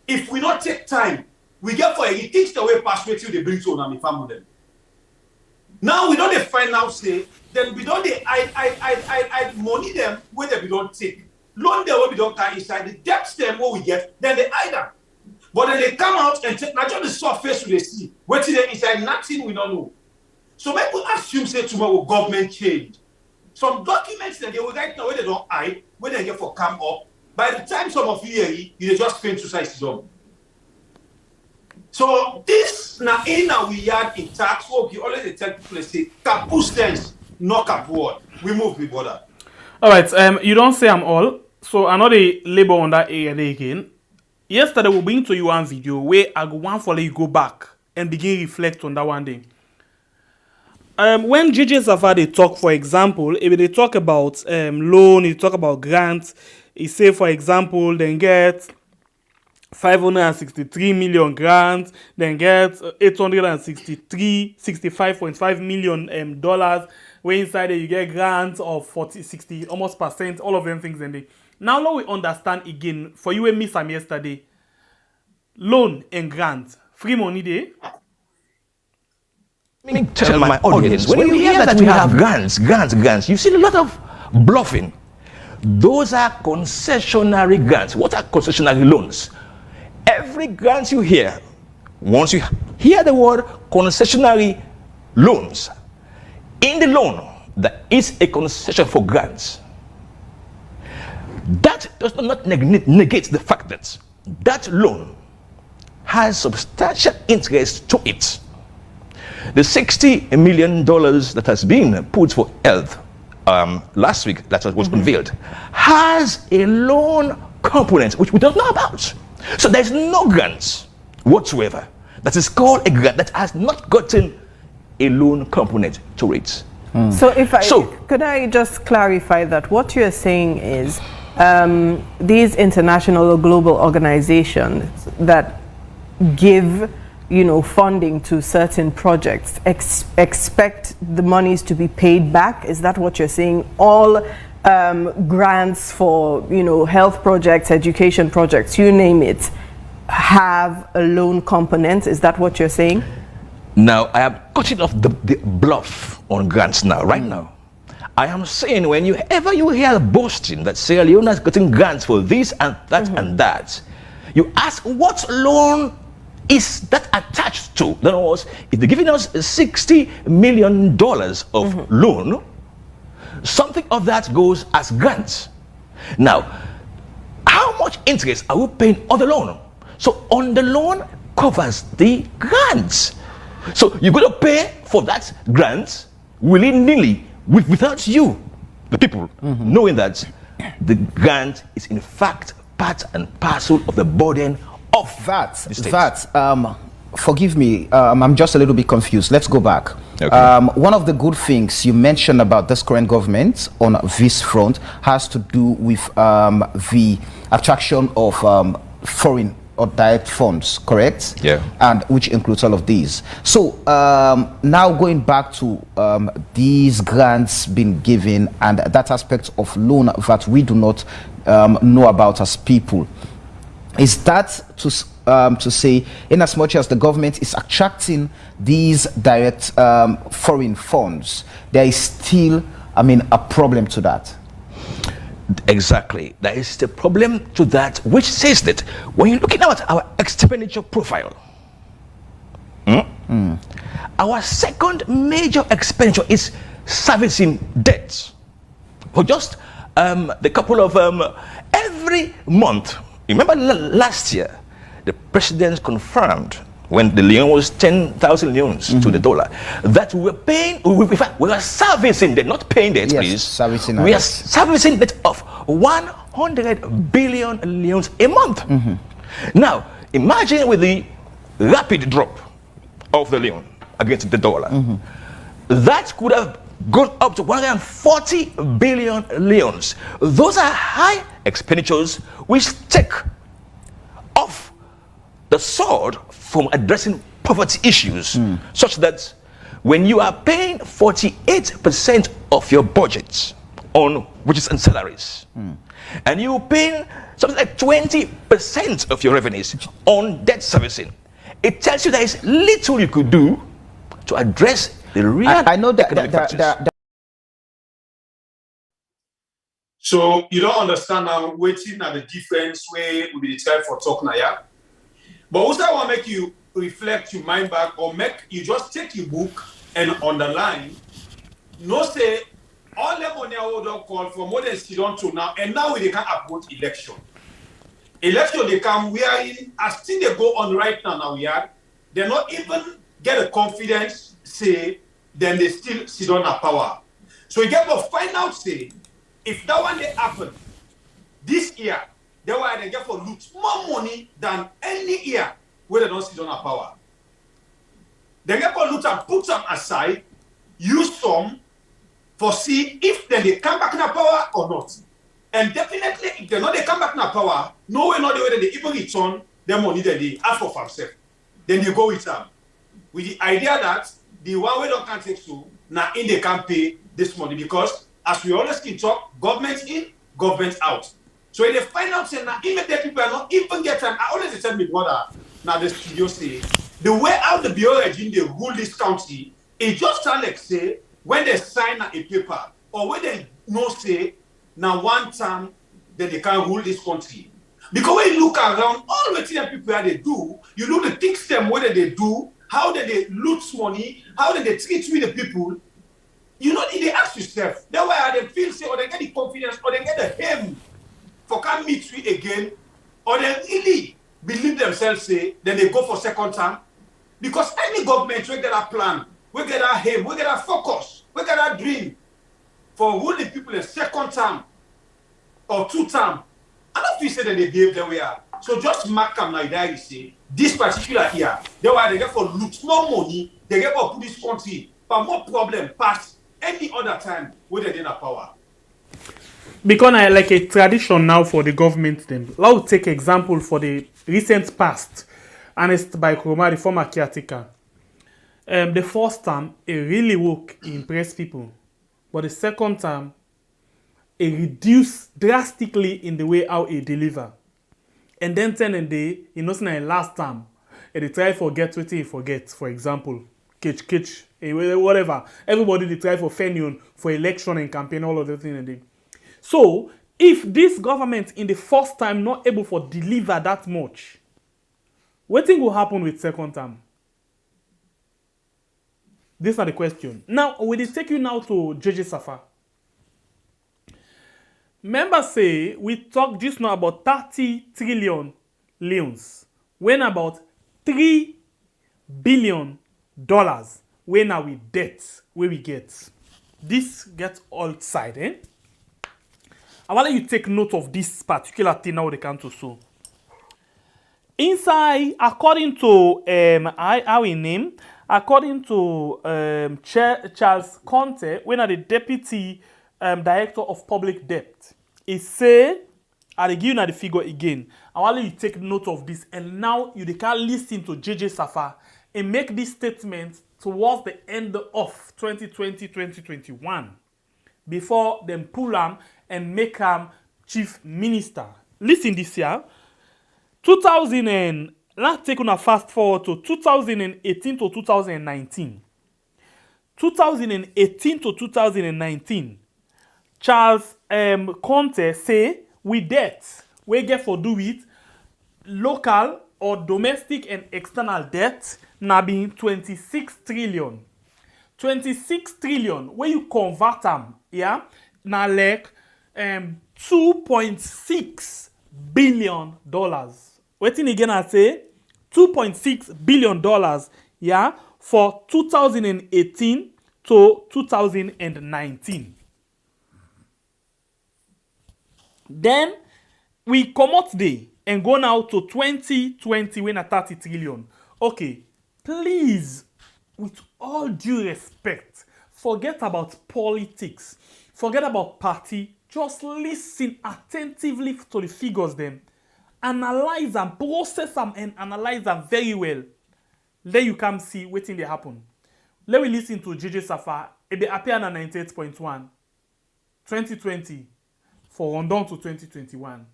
if we not take time, we get for it takes the way perspective they bring to our family. Now we don't find out say then we don't I money them where we don't take. Loan them where we don't carry inside the debts them what we get, then they either. But then they come out and take not just the surface we see, what's there inside, nothing we don't know. So when we assume say tomorrow government change. Some documents that they will write now where they don't hide, when they get for come up, by the time some of you hear you just paint suicide zone. So this now in our yard in tax work, you always tell people say kapu stance, not kapu. We move with border.
Alright, you don't say I'm all. So I know they labor on that area there again. Yesterday we bring to you one video where I go one for you go back and begin reflect on that one day. When JJ Saffa they talk, for example, if they talk about loan, they talk about grants, he say, for example, then get 563 million grants, then get 65.5 million dollars, where inside there you get grants of 60, almost %, all of them things in there. Now let we understand again, for you and me some yesterday, loan and grants, free money there.
Let me tell my audience, when you hear that we have grants, you see a lot of bluffing. Those are concessionary grants. What are concessionary loans? Every grant you hear, once you hear the word concessionary loans, in the loan, there is a concession for grants. That does not negate the fact that that loan has substantial interest to it. The $60 million that has been put for health last week, that was unveiled, has a loan component which we don't know about. So there's no grant whatsoever that is called a grant that has not gotten a loan component to it.
So could I just clarify that what you're saying is these international or global organizations that give funding to certain projects expect the monies to be paid back? Is that what you're saying? All grants for health projects, education projects, you name it, have a loan component? Is that what you're saying?
Now, I am cutting off the bluff on grants now, right now. I am saying whenever you hear boasting that Sierra Leone is getting grants for this and that and that, you ask what loan is that attached to? In other words, if they're giving us $60 million of loan, something of that goes as grants. Now, how much interest are we paying on the loan? So on the loan covers the grants. So you're going to pay for that grant willy-nilly without you, the people, knowing that the grant is in fact part and parcel of the burden of the state.
Forgive me, I'm just a little bit confused. Let's go back.
Okay.
One of the good things you mentioned about this current government on this front has to do with the attraction of foreign or direct funds, correct?
Yeah.
And which includes all of these. So now going back to these grants being given and that aspect of loan that we do not know about as people, is that to say, in as much as the government is attracting these direct foreign funds, there is still, a problem to that?
Exactly. There is the problem to that, which says that when you're looking at our expenditure profile, our second major expenditure is servicing debts. For just the couple of every month. Remember last year, the president confirmed when the Leone was 10,000 leones to the dollar that we were paying, we are servicing debt, not paying debt, please.
Servicing
we are servicing debt of 100 billion leones a month. Now, imagine with the rapid drop of the leone against the dollar, that could have gone up to 140 billion leones. Those are high expenditures which take off the sword from addressing poverty issues, such that when you are paying 48% of your budget on wages and salaries, and you're paying something like 20% of your revenues on debt servicing, it tells you there is little you could do to address the real
I know
that.
So you don't understand now waiting at the difference where we be try for talk now, yeah? But also I want to make you reflect your mind back, or make you just take your book and underline. No say all the money I would call for more than sit on to now, and now they can approach election. Election they come, we are in, as things they go on right now we are, they're not even get a confidence, say, then they still sit on a power. So you get to find out, say, if that one they happen this year, they will get for loot more money than any year where they don't sit on a power. They get for loot and put some aside, use some for see if then they come back in a power or not. And definitely, if they know they come back in a power, no way, not the way that they even return their money that they ask for themselves. Then they go with them. With the idea that the one way don't take so, now in they can pay this money, because as we always keep talk, government in, government out. So if they find out say now immediate people are not even get time, I always tell me brother, now the studio say the way out the bureau regime they rule this county, it just sound like say when they sign a paper or when they know say now one time that they can rule this country. Because when you look around all the things that people they do, you know the things them whether they do, how they loot money, how they treat with the people. You know, they ask yourself, that's why they feel say, or they get the confidence, or they get the aim for come meet you again, or they really believe themselves, say, then they go for second term. Because any government will get a plan, we get our aim, we get our focus, we get our dream for ruling people in second term or two term. I don't feel say that they behave the way are. So just mark them like that, you say, this particular year, that's why they get for loot more money, they get for put this country, but more problem past any other time when they're in power.
Because I like a tradition now for the government then. Let's take example for the recent past. Honest by Kuruma, the former caretaker. The first time, it really work, impress people. But the second time, it reduced drastically in the way how it deliver. And then 10 and day, you know, last time, they try forget what he forget. For example, kitch, whatever. Everybody they try for fenion, for election and campaign, all of the things and they. So, if this government in the first time not able to deliver that much, what thing will happen with second time? These are the question. Now, will it take you now to JJ Saffa? Members say we talk just now about 30 trillion leons, when about $3 billion when are we debt where we get. This gets all side, eh? I want you take note of this particular thing now they can to so. Inside, according to according to Charles Conte, when are the deputy director of public debt, he say, I'll give you the figure again. I want you take note of this, and now you can listen to JJ Saffa and make this statement towards the end of 2020-2021 before them pull him and make him chief minister. Listen this year. 2000 and let's take on a fast forward to 2018 to 2019. 2018 to 2019. Charles Conte say we debt we get for do with local or domestic and external debt now being 26 trillion. 26 trillion where you convert them, yeah, now like $2.6 billion. Waiting again, I say $2.6 billion, yeah, for 2018 to 2019. Then we come out there and go now to 2020 when at 30 trillion. Okay, please, with all due respect, forget about politics, forget about party, just listen attentively to the figures them. Analyze them, process them, and analyze them very well. Then you can see what thing they happen. Let me listen to JJ Saffa. It be appear na 98.1. 2020 for rundown to 2021.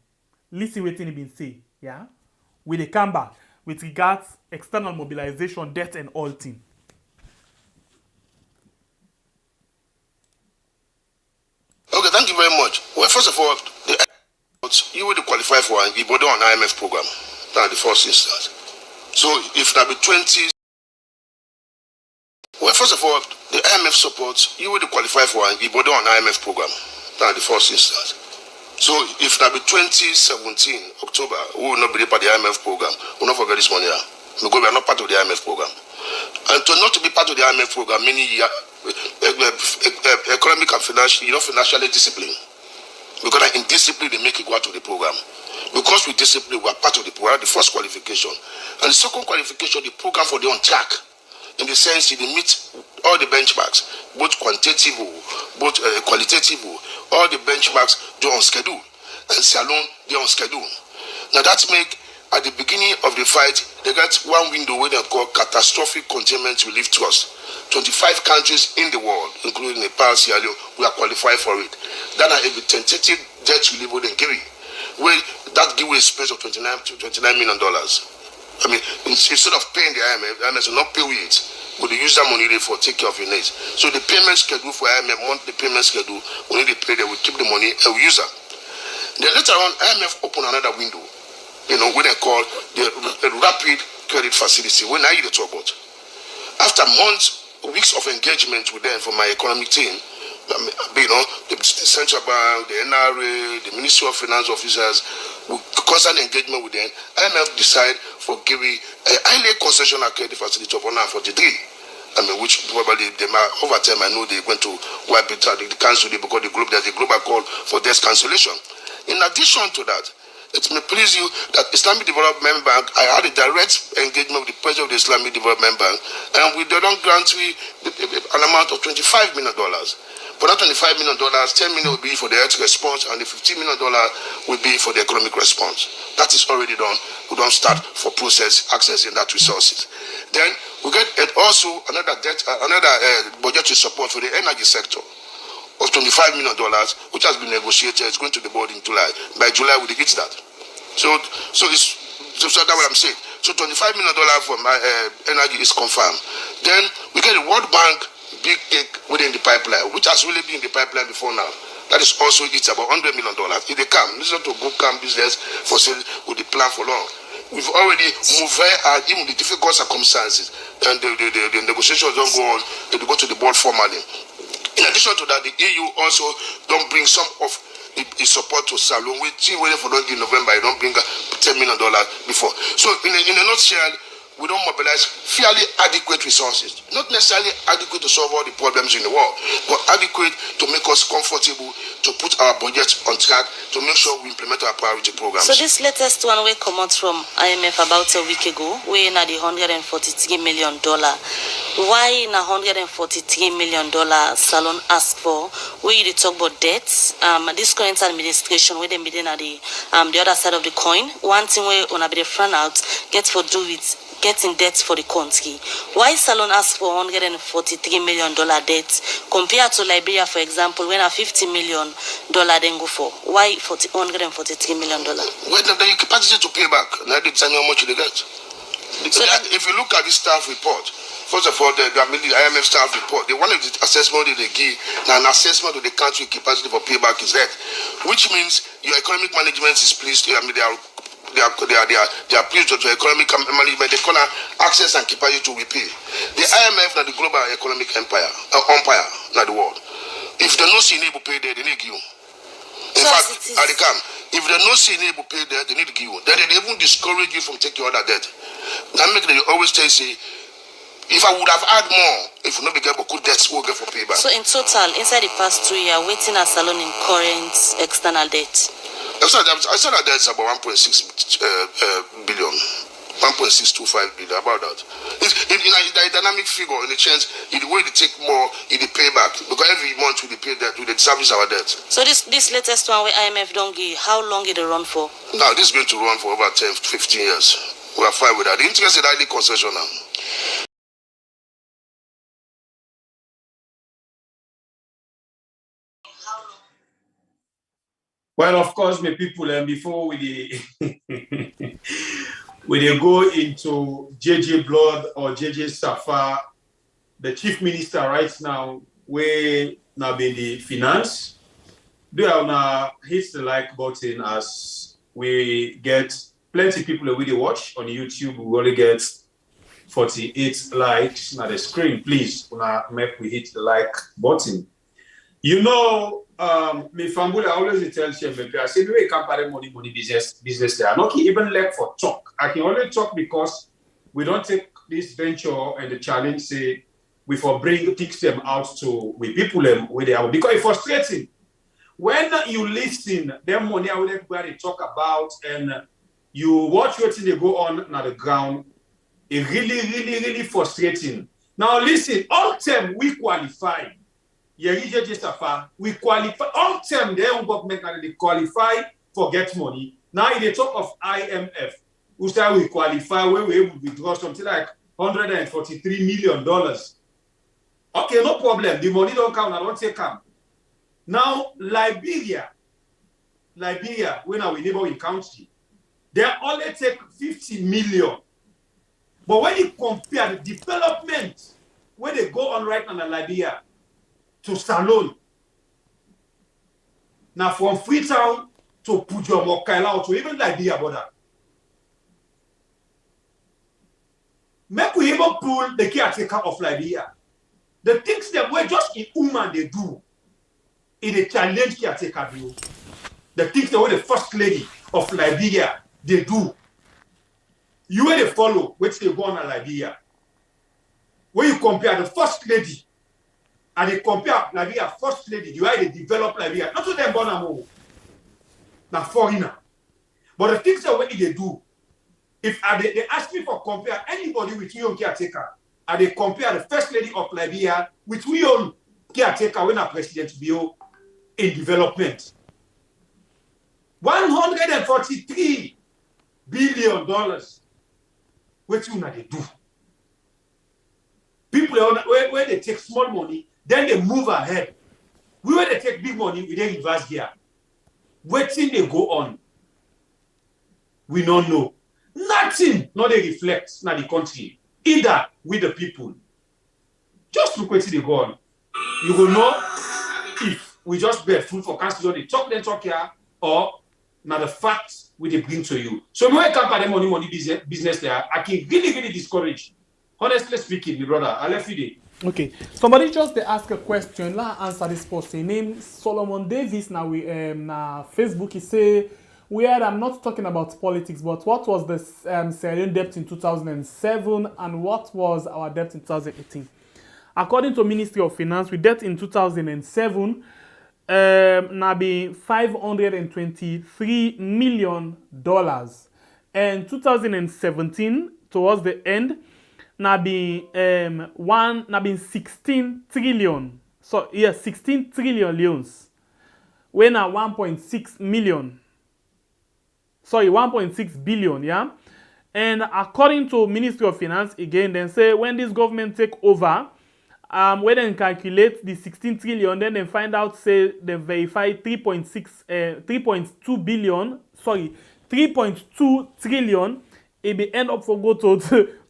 Listen what thing been say. Yeah, with a comeback with regards external mobilization, debt, and all thing.
Okay, thank you very much. Well, first of all, you will qualify for an Ibodo on IMF program. That's the first instance. So if that be 20, well, first of all, the IMF supports, you will qualify for an Ibodo on IMF program. That's the first instance. So if that be 2017, October, we will not be part of the IMF program. We will not forget this money. Because we are not part of the IMF program. And to not to be part of the IMF program, meaning economic and financial, financially disciplined. Because in discipline, they make it go out to the program. Because with discipline, we are part of the program, the first qualification. And the second qualification, the program for the on track. In the sense, they meet all the benchmarks, both quantitative, both qualitative, all the benchmarks, they're on schedule. And Salon, they're on schedule. Now that make, at the beginning of the fight, they got one window where they call Catastrophic Containment Relief Trust. 25 countries in the world, including Nepal, Sierra Leone, we are qualified for it. That are a tentative debt relief and give where that give a space of $29 million. I mean, instead of paying the IMF will not pay with it, but they use that money for take care of your needs. So the payment schedule for IMF, monthly payment schedule, when they pay, they will keep the money and we use that. Then later on, IMF open another window, what they call the rapid credit facility, when I talk about. After months, weeks of engagement with them for my economic team, the central bank, the NRA, the Ministry of Finance officers, constant engagement with them, IMF decide for giving a highly concessional credit facility of 143. Which probably they might, over time I know they went to wipe it out, they cancelled it because there's a global call for debt cancellation. In addition to that, It may please you that Islamic Development Bank, I had a direct engagement with the president of the Islamic Development Bank, and we don't grant we an amount of $25 million. For that $25 million, $10 million will be for the health response, and the $15 million will be for the economic response. That is already done. We don't start for process accessing that resources. Then we get also another budgetary support for the energy sector of $25 million, which has been negotiated. It's going to the board in July. By July, we will hit that. So that's what I'm saying. So $25 million for my energy is confirmed. Then we get the World Bank big cake within the pipeline, which has really been in the pipeline before now. That is also it's about $100 million. If they come, this is not to go come business for sale with the plan for long. We've already moved very hard, even the difficult circumstances, and the negotiations don't go on. They go to the board formally. In addition to that, the EU also don't bring some of the support to Salon. We see waiting for in November, you don't bring $10 million before. So in a nutshell, we don't mobilize fairly adequate resources. Not necessarily adequate to solve all the problems in the world, but adequate to make us comfortable, to put our budgets on track, to make sure we implement our priority programs.
So this latest one we come out from IMF about a week ago, we in the $143 million. Why in $143 million Salon ask for? We they talk about debts. This current administration, where they meeting at the other side of the coin. One thing we on a bit front out get for do with getting debt for the country. Why Salon ask for $143 million debt compared to Liberia, for example, when a $50 million then go for? Why $143 million?
Well, the capacity to pay back. Now they tell you how much they get. So if you look at the staff report, first of all, the IMF staff report, one of the assessment they give, now an assessment of the country capacity for payback is that, which means your economic management is pleased. I mean, they are pleased with your economic management. They call it access and capacity to repay. The IMF, now the global economic umpire, not the world. If they no see able pay there, they need you. In fact, they come. If they no see able pay there, they need to give you. Then they even discourage you from taking other debt. That make they always tell you, say, if I would have had more, if we not be able to good debts, we'll get for payback.
So in total, inside the past 2 years, waiting at Salon in current external debt.
I said that that's about 1.6 billion, 1.625 billion, about that. In a dynamic figure, in a sense, in the way they take more, in the payback, because every month we pay that, we service our debt.
So this latest one where IMF don't give, how long did it run for?
Now, this is going to run for over 10, 15 years. We are fine with that. The interest is highly concessional.
Well, of course, my people, before we they go into JJ Blood or JJ Saffa, the chief minister right now, we now be the finance. Do I now hit the like button as we get plenty people with the watch on YouTube. We only get 48 likes on the screen. Please, make we hit the like button. You know, me Fambula always tells you, I say, we can't carry money business there. I don't even like for talk. I can only talk because we don't take this venture and the challenge, say, we for bring things them out to we people them where they are. Because it's frustrating. When you listen, them money I will everybody talk about and you watch what they go on the ground, it's really frustrating. Now listen, all time we qualify. We qualify all time their own government and they qualify for get money. Now in the talk of IMF, we say we qualify where we able to withdraw something like $143 million. Okay, no problem. The money don't count, I don't say come. Now Liberia, when our neighboring country, they only take 50 million. But when you compare the development where they go on right now in Liberia to Salon, now from Freetown to Pujomo, Kailao, to even Liberia border, make we even pull the caretaker of Liberia. The things that were just in Uman they do, in a challenge caretaker do. The things that were the first lady of Liberia they do. You will follow which they go on in Liberia. When you compare the first lady and they compare Liberia first lady, the way they develop Liberia, not to them born a now foreigner. But the things that what they do, if they ask me for compare anybody with we own caretaker, and they compare the first lady of Liberia with we own caretaker when a president Bio in development. $143 billion. What you they do? People where they take small money, then they move ahead. We where they take big money, we then reverse here. Waiting they go on. We don't know. Nothing, not they reflect, not the country. Either with the people. Just look where they go on. You will know if we just bear food for council, they talk here, or now the facts we they bring to you. So when I come at the money business there, I can really discourage. Honestly speaking, my brother, I left you there.
Okay, somebody just they ask a question. Let's answer this person. Name Solomon Davis. Now we Facebook. He say, "Where I'm not talking about politics, but what was the Sierra Leone debt in 2007 and what was our debt in 2018?" According to Ministry of Finance, we debt in 2007 now be $523 million, and 2017 towards the end. Now be 16 trillion. So yes, 16 trillion leons. When now 1.6 million. Sorry, 1.6 billion, yeah. And according to Ministry of Finance, again, then say when this government take over, when they calculate the 16 trillion, then they find out say they verify 3.2 trillion. It be end up for go to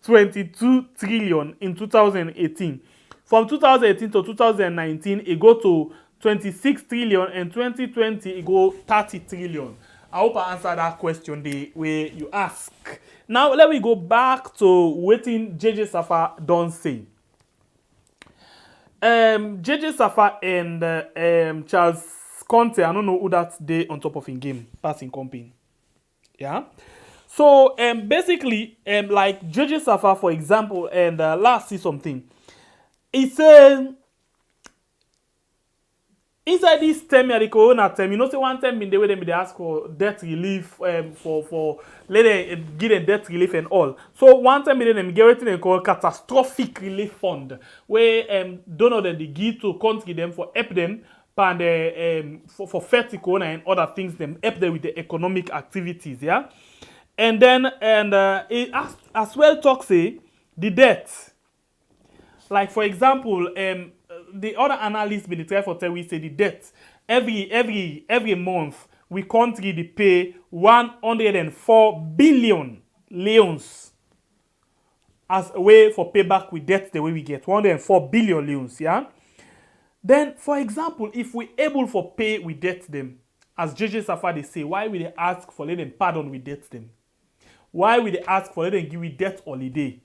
22 trillion in 2018. From 2018 to 2019, it go to 26 trillion, and 2020 it go 30 trillion. I hope I answered that question the way you ask. Now let me go back to waiting JJ Saffa don't say. JJ Saffa and Charles Conte, I don't know who that day on top of in game passing company. Yeah. So basically, like JJ Saffa, for example, and last see something. He said inside this term, the corona term, you know, say one time in the way they ask for debt relief for let them give them debt relief and all. So one time they get what they call catastrophic relief fund, where donor they give to country them for help them and for fight corona and other things, them help them with the economic activities, yeah. And then it as well talk say the debt. Like for example, the other analysts been try for tell we say the debt every month we country they pay 104 billion leons as a way for payback with debt the way we get 104 billion leons, yeah. Then for example, if we able for pay with debt them, as JJ Saffa they say, why will they ask for let them pardon with debt them? Why will they ask for let them give you debt holiday?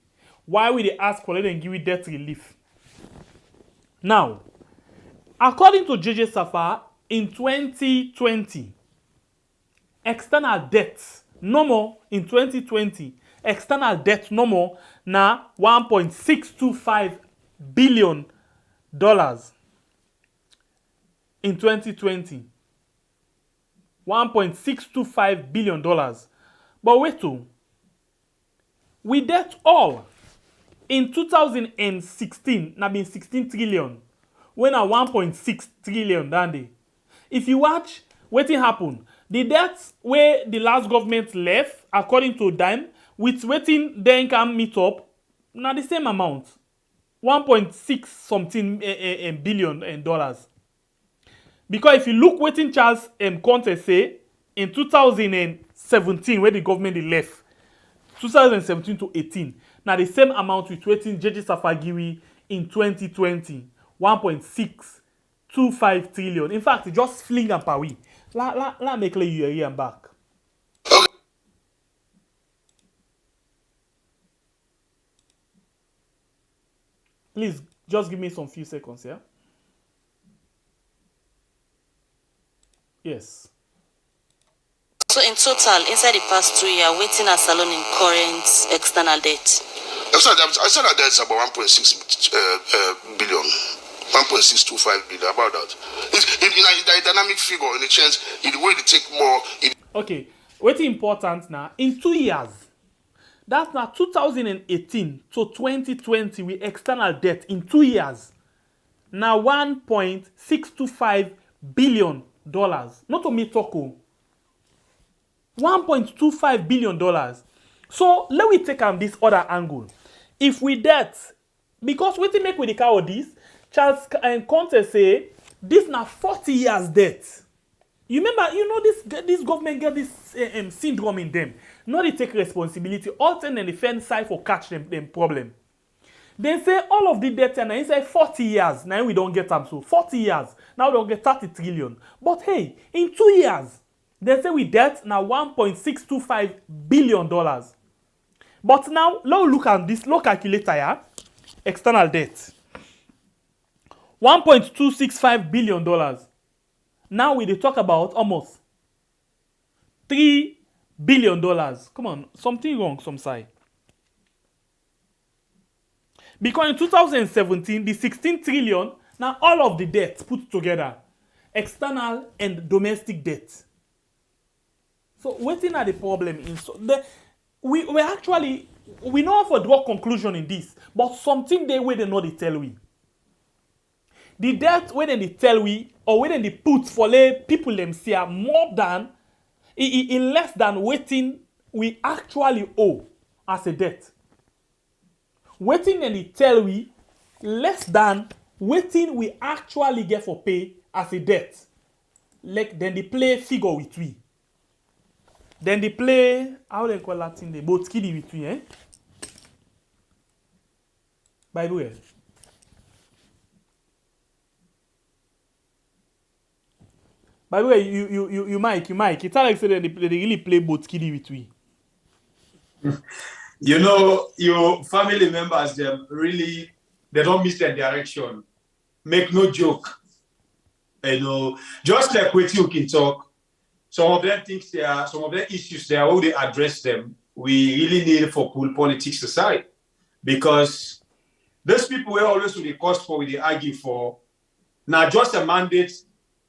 Why will they ask for let them give you debt relief? Now, according to JJ Saffa, in 2020, external debt no more in 2020. External debt no more na $1.625 billion in 2020. $1.625 billion. But wait too. We debt all. In 2016, na been 16 trillion. When a 1.6 trillion that day. If you watch, wetin happen? The debts where the last government left, according to them, with wetin then can meet up, na the same amount. 1.6 something billion dollars. Because if you look wetin Charles Conte say, in 2017, where the government left, 2017 to 18, now the same amount with wetin JJ Saffa give in 2020, 1.625 trillion. In fact, just fling and pawi. La make you here and back. Please, just give me some few seconds here. Yes.
So in total, inside the past 2 years, waiting as alone in current external debt.
External debt is about 1.6 billion. 1.625 billion, about that. It's a dynamic figure in the change, in the way they take more.
Okay, what's important now, in 2 years, that's now 2018 to 2020 with external debt in 2 years. Now $1.625 billion. Not to me talk. $1.25 billion. So let me take on this other angle. If we debt, because what make with the cow this, Charles and Conte say this now 40 years debt. You remember, this government get this syndrome in them. Not they take responsibility. All time and the fence side for catch them problem. They say all of the debt and inside 40 years. Now we don't get them so 40 years. Now we don't get 30 trillion. But hey, in 2 years, they say we debt now $1.625 billion. But now let's look at this low calculator here. External debt. $1.265 billion. Now we talk about almost $3 billion. Come on, something wrong some side. Because in 2017, the 16 trillion, now all of the debt put together, external and domestic debt. So what is the problem? We know how to draw conclusion in this, but something they where they know they tell we. The debt when they tell we, or when they put for people them see are more than, in less than waiting we actually owe as a debt. Waiting and they tell we less than waiting we actually get for pay as a debt. Like then they play figure with we. Then they play, how they call that thing? They both kiddie with we, eh? By the way. By the way, you Mike. It's like say they really play both kiddie with we.
You know, your family members, they don't miss their direction. Make no joke. You know, just like what you can talk, some of them things there, some of their issues there, how they address them, we really need for pull politics aside. Because those people were always with the cost for, with the argue for, now just a mandate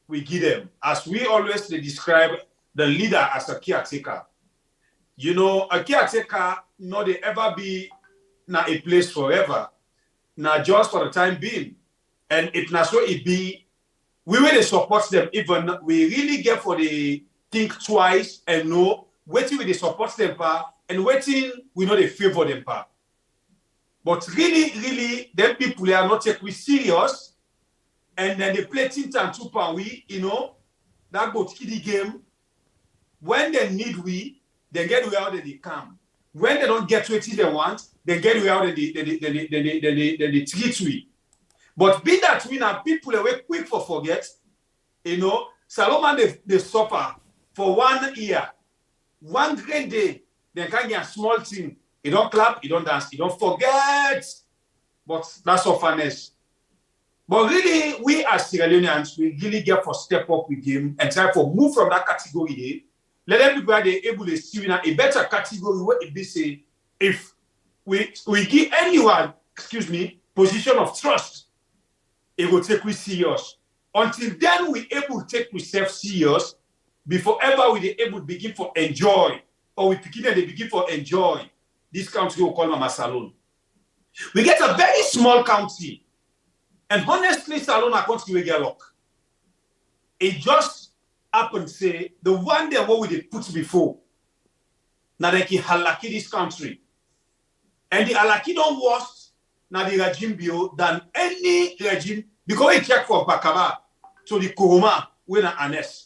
we give them. As we always describe the leader as a caretaker. You know, a caretaker, no, they ever be na a place forever. Now just for the time being. And it not so it be, we really support them even, we really get for the think twice and know, waiting with the support them pa, and waiting we know they favor them pa. But really, them people they are not take we serious, and then they play tint and two pan we, you know, that go kiddie game. When they need we, they get way out and they come. When they don't get what they want, they get way out and they treat we. But be that we now people are quick for forget, you know, Solomon they suffer for 1 year. One great day, they can get a small thing. You don't clap, you don't dance, you don't forget. But that's orphanage. But really, we as Sierra Leoneans, we really get for step up with him and try for move from that category there. Let everybody able to see in a better category where it be say, if we give anyone, position of trust, it will take we serious. Until then, we able to take we self serious. Before ever we able to begin for enjoy, or we begin for enjoy this country we call Mama Salon. We get a very small country, and honestly, Salon a country we get luck. It just happened say the one day what we did put before. Now they can halaki this country, and the halaki don't worse now the regime bio than any regime because we check for Bakaba to the Kuruma we na honest.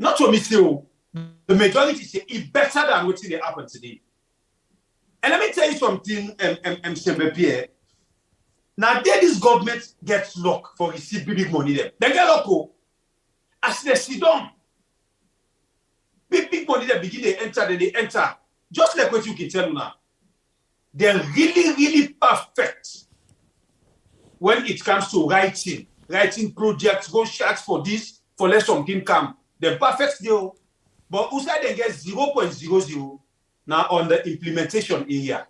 Not to me say, the majority say it's better than what they happen today. And let me tell you something, M. Pierre. Now, this government gets luck for receive big money there. They get luck. As they sit down, big money they begin to enter, then they enter. Just like what you can tell now. They're really perfect when it comes to writing projects, go shots for this, for less something come. The perfect deal, but outside they get 0.00 now on the implementation area.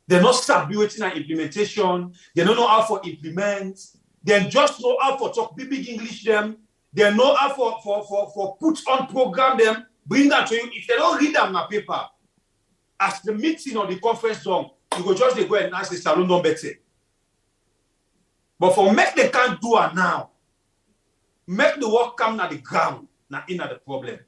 They're not stability in implementation. They don't know how to implement. They just know how to talk big English them. They know how for put on program them, bring that to you. If they don't read them on paper, as the meeting or the conference done, you go just go and ask the salon don't better. But for make they can't do it now, make the work come at the ground, not in at the problem.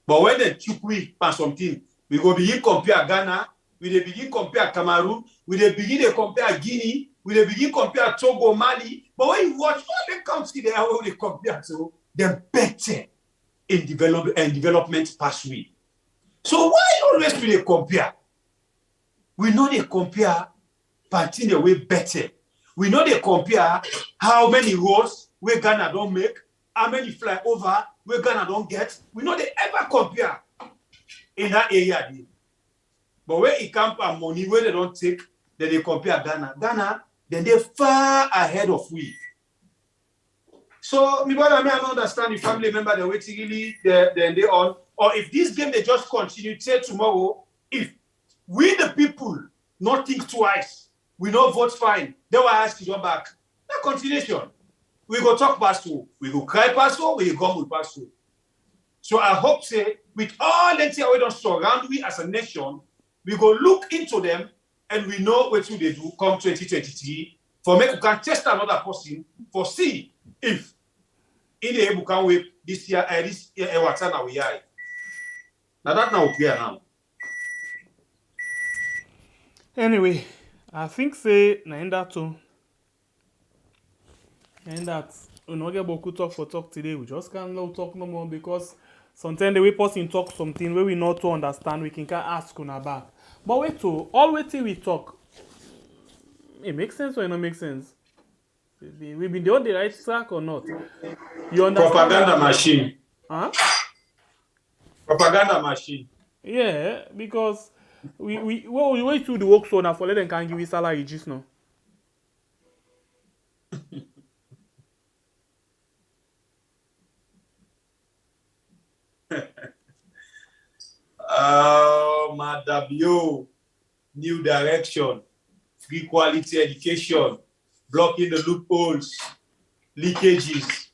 But when they keep we on something, we go begin compare Ghana, we dey begin compare Cameroon, we dey begin to compare Guinea, we dey begin compare Togo, Mali. But when you watch all the countries there, how they compare to, they're better in development pathway. So why always do they compare? We know they compare parting the way better. We know they compare how many roads where Ghana don't make, how many flyover where Ghana don't get. We know they ever compare in that area. But when it comes to money where they don't take, then they compare Ghana. Ghana, then they're far ahead of we. So, me brother, I don't understand the family member they waiting really then they on. Or if this game they just continue till tomorrow, if we the people not think twice, we not vote fine, they will ask you back. That continuation. We go talk past you, we go cry past you, we go with past you. So I hope say with all the things we don't surround we as a nation, we go look into them and we know what they do come 2023 for make we can test another person for see if in the able can wait this year what now we are. Now that now clear now.
Anyway, I think say na in that too. And that we not get beaucoup talk for talk today. We just can't talk no more because sometimes the way person talk something where we not to understand, we can ask on our back. But wait to all wait till we talk. It makes sense or it not make sense? We been on the right track or not? You understand?
Propaganda machine.
Huh?
Propaganda machine.
Yeah, because we wait to the work so now for let them can give you salary just now.
Madam Yo, new direction, free quality education, blocking the loopholes, leakages,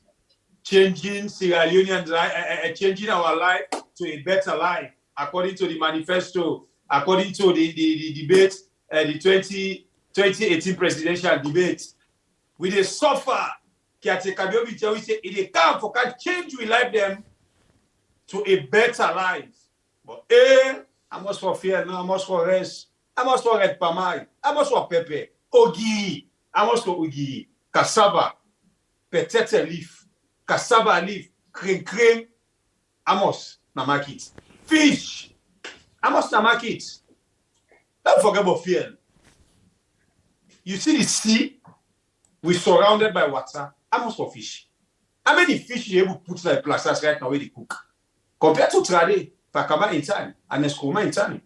changing Sierra Leoneans, changing our life to a better life, according to the manifesto, according to the debate, the 2018 presidential debate. We dey suffer, we say it come for can change we life them to a better life. But I must for fear, no, I must for rest, I must for red pamai, I must for pepper, ogi, I must for ogi, cassava, petete leaf, cassava leaf, cream, I must na market. Fish, I must na market. Don't forget about fear. You see the sea, we surrounded by water, I must for fish. How many fish you able to put like plastics right now where they cook? Compared to trade, Pakaba in time and Escoma in time.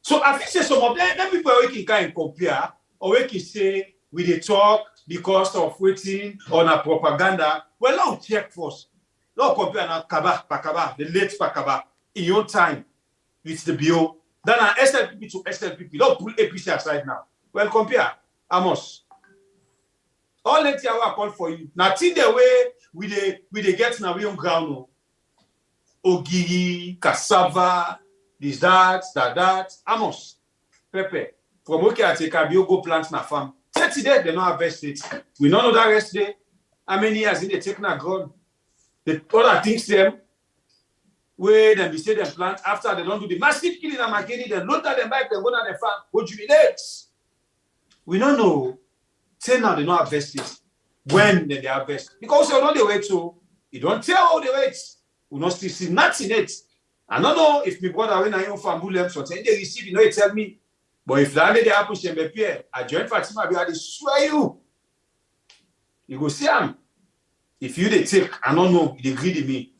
So I think say some of them people we can compare or we can say we they talk because of waiting on a propaganda. Well, now check first. Now compare now Pakaba, the late Pakaba in your time with the BO. Then our SLPP to SLPP. Don't pull APC aside now. Well, compare Amos. All that I call for you. Now, think the way we they get now we on ground. No. Ogiri, cassava, this, that, Amos, pepper. From okay, I take a go plant na farm. 30 days, they don't harvest it. We don't know that rest day. How many years in they take na ground? The other things them, where them be say them plant after they don't do the massive killing and marketing, then load them back, then go down the farm, go jubilate. We don't know. Say now they don't harvest it. When they harvest. Because you know the way to, you don't tell all the ways. We not still see nothing in it. I don't know if my brother when I am from Bulem, so they receive, you know, it tell me. But if that day happens to me, I join Fatima, I swear you. You go see him. If you they take, I don't know, they greedy me.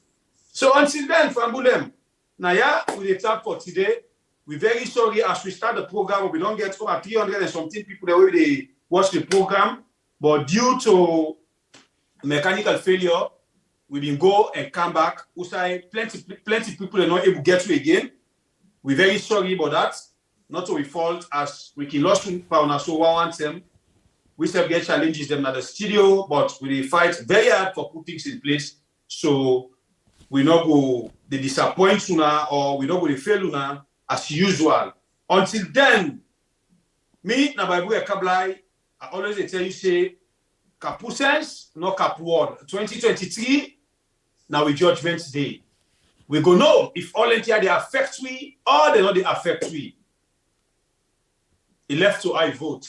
So until then, from Bulem, now yeah, we the talk for today. We're very sorry as we start the program, we don't get over 300 and something people the way they watch the program, but due to mechanical failure, we been go and come back. Usai plenty people are not able to get to again. We're very sorry about that. Not to we fault as we can lost pound so one them. we still get challenges them at the studio, but we fight very hard for put things in place. So we not go the disappoint Una or we not go the fail Una as usual. Until then, me na Bible Kablai, I always tell you say Kapu sense, no Kapu word. 2023, now we Judgment Day. We go know if all entire they affect we or they not they affect we. He left to I vote.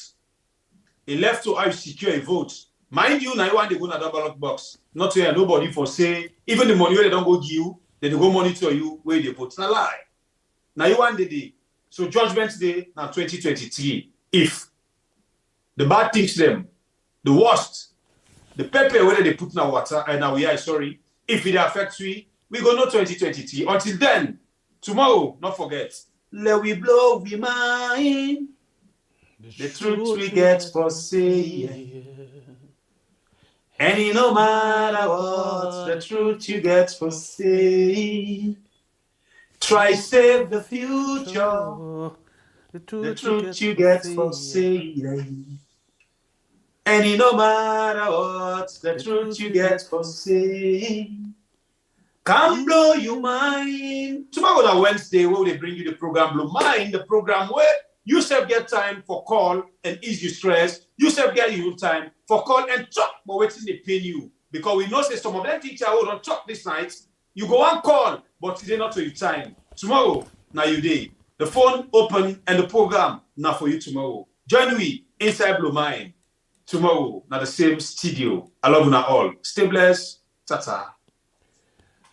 He left to I secure a vote. Mind you, now you want to go to the ballot box. Not to hear nobody for say, even the money where they don't go give you, they go monitor you where they vote. It's not lie. Now you want the day. So Judgment Day now 2023. If the bad things them, the worst, the pepper where they put in our water, and now we are sorry, if it affects we go know 2023. Until then, tomorrow, not forget, let we blow we mind. The truth we get for say. And no matter what, the truth you get for say. Try save the future. The truth you get for say. And no matter what, the truth you get for say. Can blow your mind. Tomorrow on Wednesday, where they bring you the program Blow Mind, the program where you self get time for call and ease your stress. You self get your time for call and talk, but waiting they pain you. Because we know say some of them teacher who don't talk this night, you go on call, but today not to your time. Tomorrow, now you day. The phone open and the program now for you tomorrow. Join me inside Blow Mind. Tomorrow, now the same studio. I love you now all. Stay blessed. Ta-ta.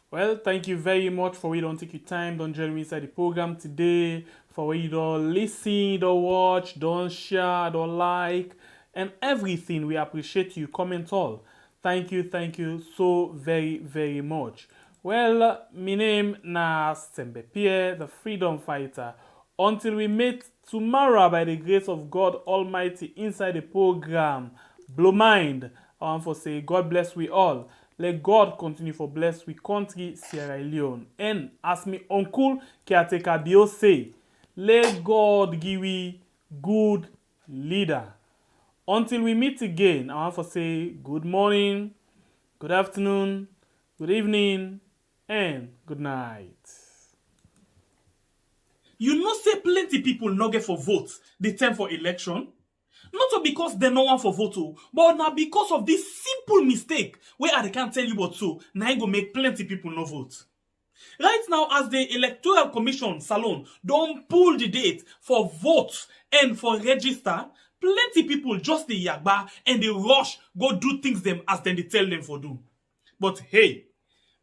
Well, thank you very much for we don't take your time, don't join me inside the program today, for we don't listen, don't watch, don't share, don't like, and everything. We appreciate you, comment all. Thank you so very, very much. Well, my name na Sembe Pierre, the freedom fighter. Until we meet tomorrow by the grace of God Almighty inside the program, Blow Mind, I want to say God bless we all. Let God continue for bless we country Sierra Leone. And as me uncle caretaker Bio say, let God give we good leader. Until we meet again, I want to say good morning, good afternoon, good evening, and good night. You know say plenty people no get for votes the time for election. Not because they no want for vote, but now because of this simple mistake where I can't tell you what so, now I go make plenty people no vote. Right now, as the Electoral Commission Salon don't pull the date for vote and for register, plenty people just the yagba and they rush go do things them as then they tell them for do. But hey,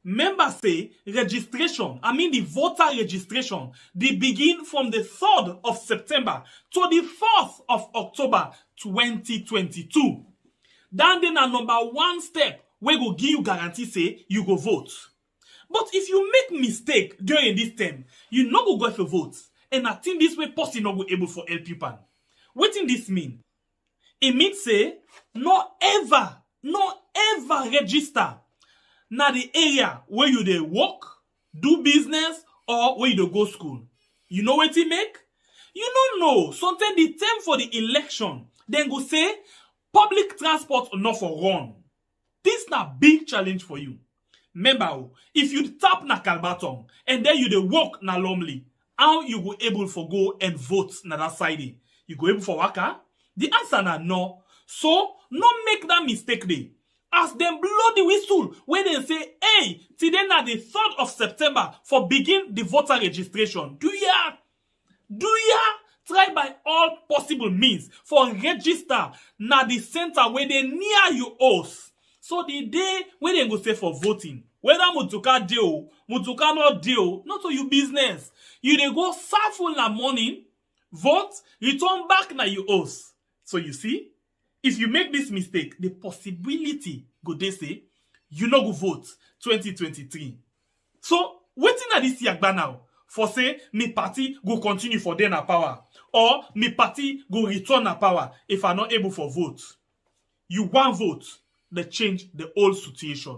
members say registration, the voter registration, they begin from the 3rd of September to the 4th of October 2022. Then a number one step where go give you guarantee say you go vote. But if you make mistake during this time, you no go for vote. And I think this way person not go able for help you pan. What in this mean? It means say no ever register na the area where you dey work, do business, or where you dey go school. You know what it make? You don't know. Sometimes the time for the election, then go say public transport not for run. This na big challenge for you. Remember, if you tap na Kalbaton and then you dey work na Lumley, how you go able for go and vote na that side? You go able for waka? The answer na no. So, no make that mistake there. As them blow the whistle, when they say, hey, today na the 3rd of September for begin the voter registration. Do ya try by all possible means for register na the center where they near you house. So the day when they go say for voting, whether Mutuka deal, Mutuka not deal, not to your business. You dey go serve na morning, vote, return back na your house. So you see, if you make this mistake, the possibility go they say you no go vote 2023. So waiting at this yagba now for say me party go continue for then power or me party go return na power if I not able for vote. You want vote, they change the whole situation.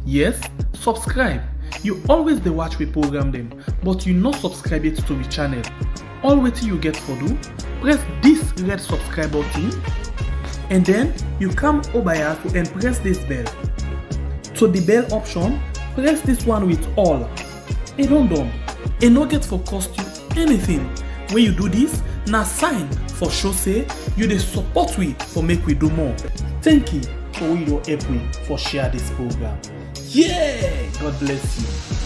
Yes, subscribe. You always dey watch we program them, but you not subscribe yet to the channel. All wetin you get for do, press this red subscribe button, and then you come over here and press this bell. To the bell option, press this one with all. E don done. E no get for cost you anything. When you do this, na sign for show say you dey support we for make we do more. Thank you for we don help we for share this program. Yeah, God bless you.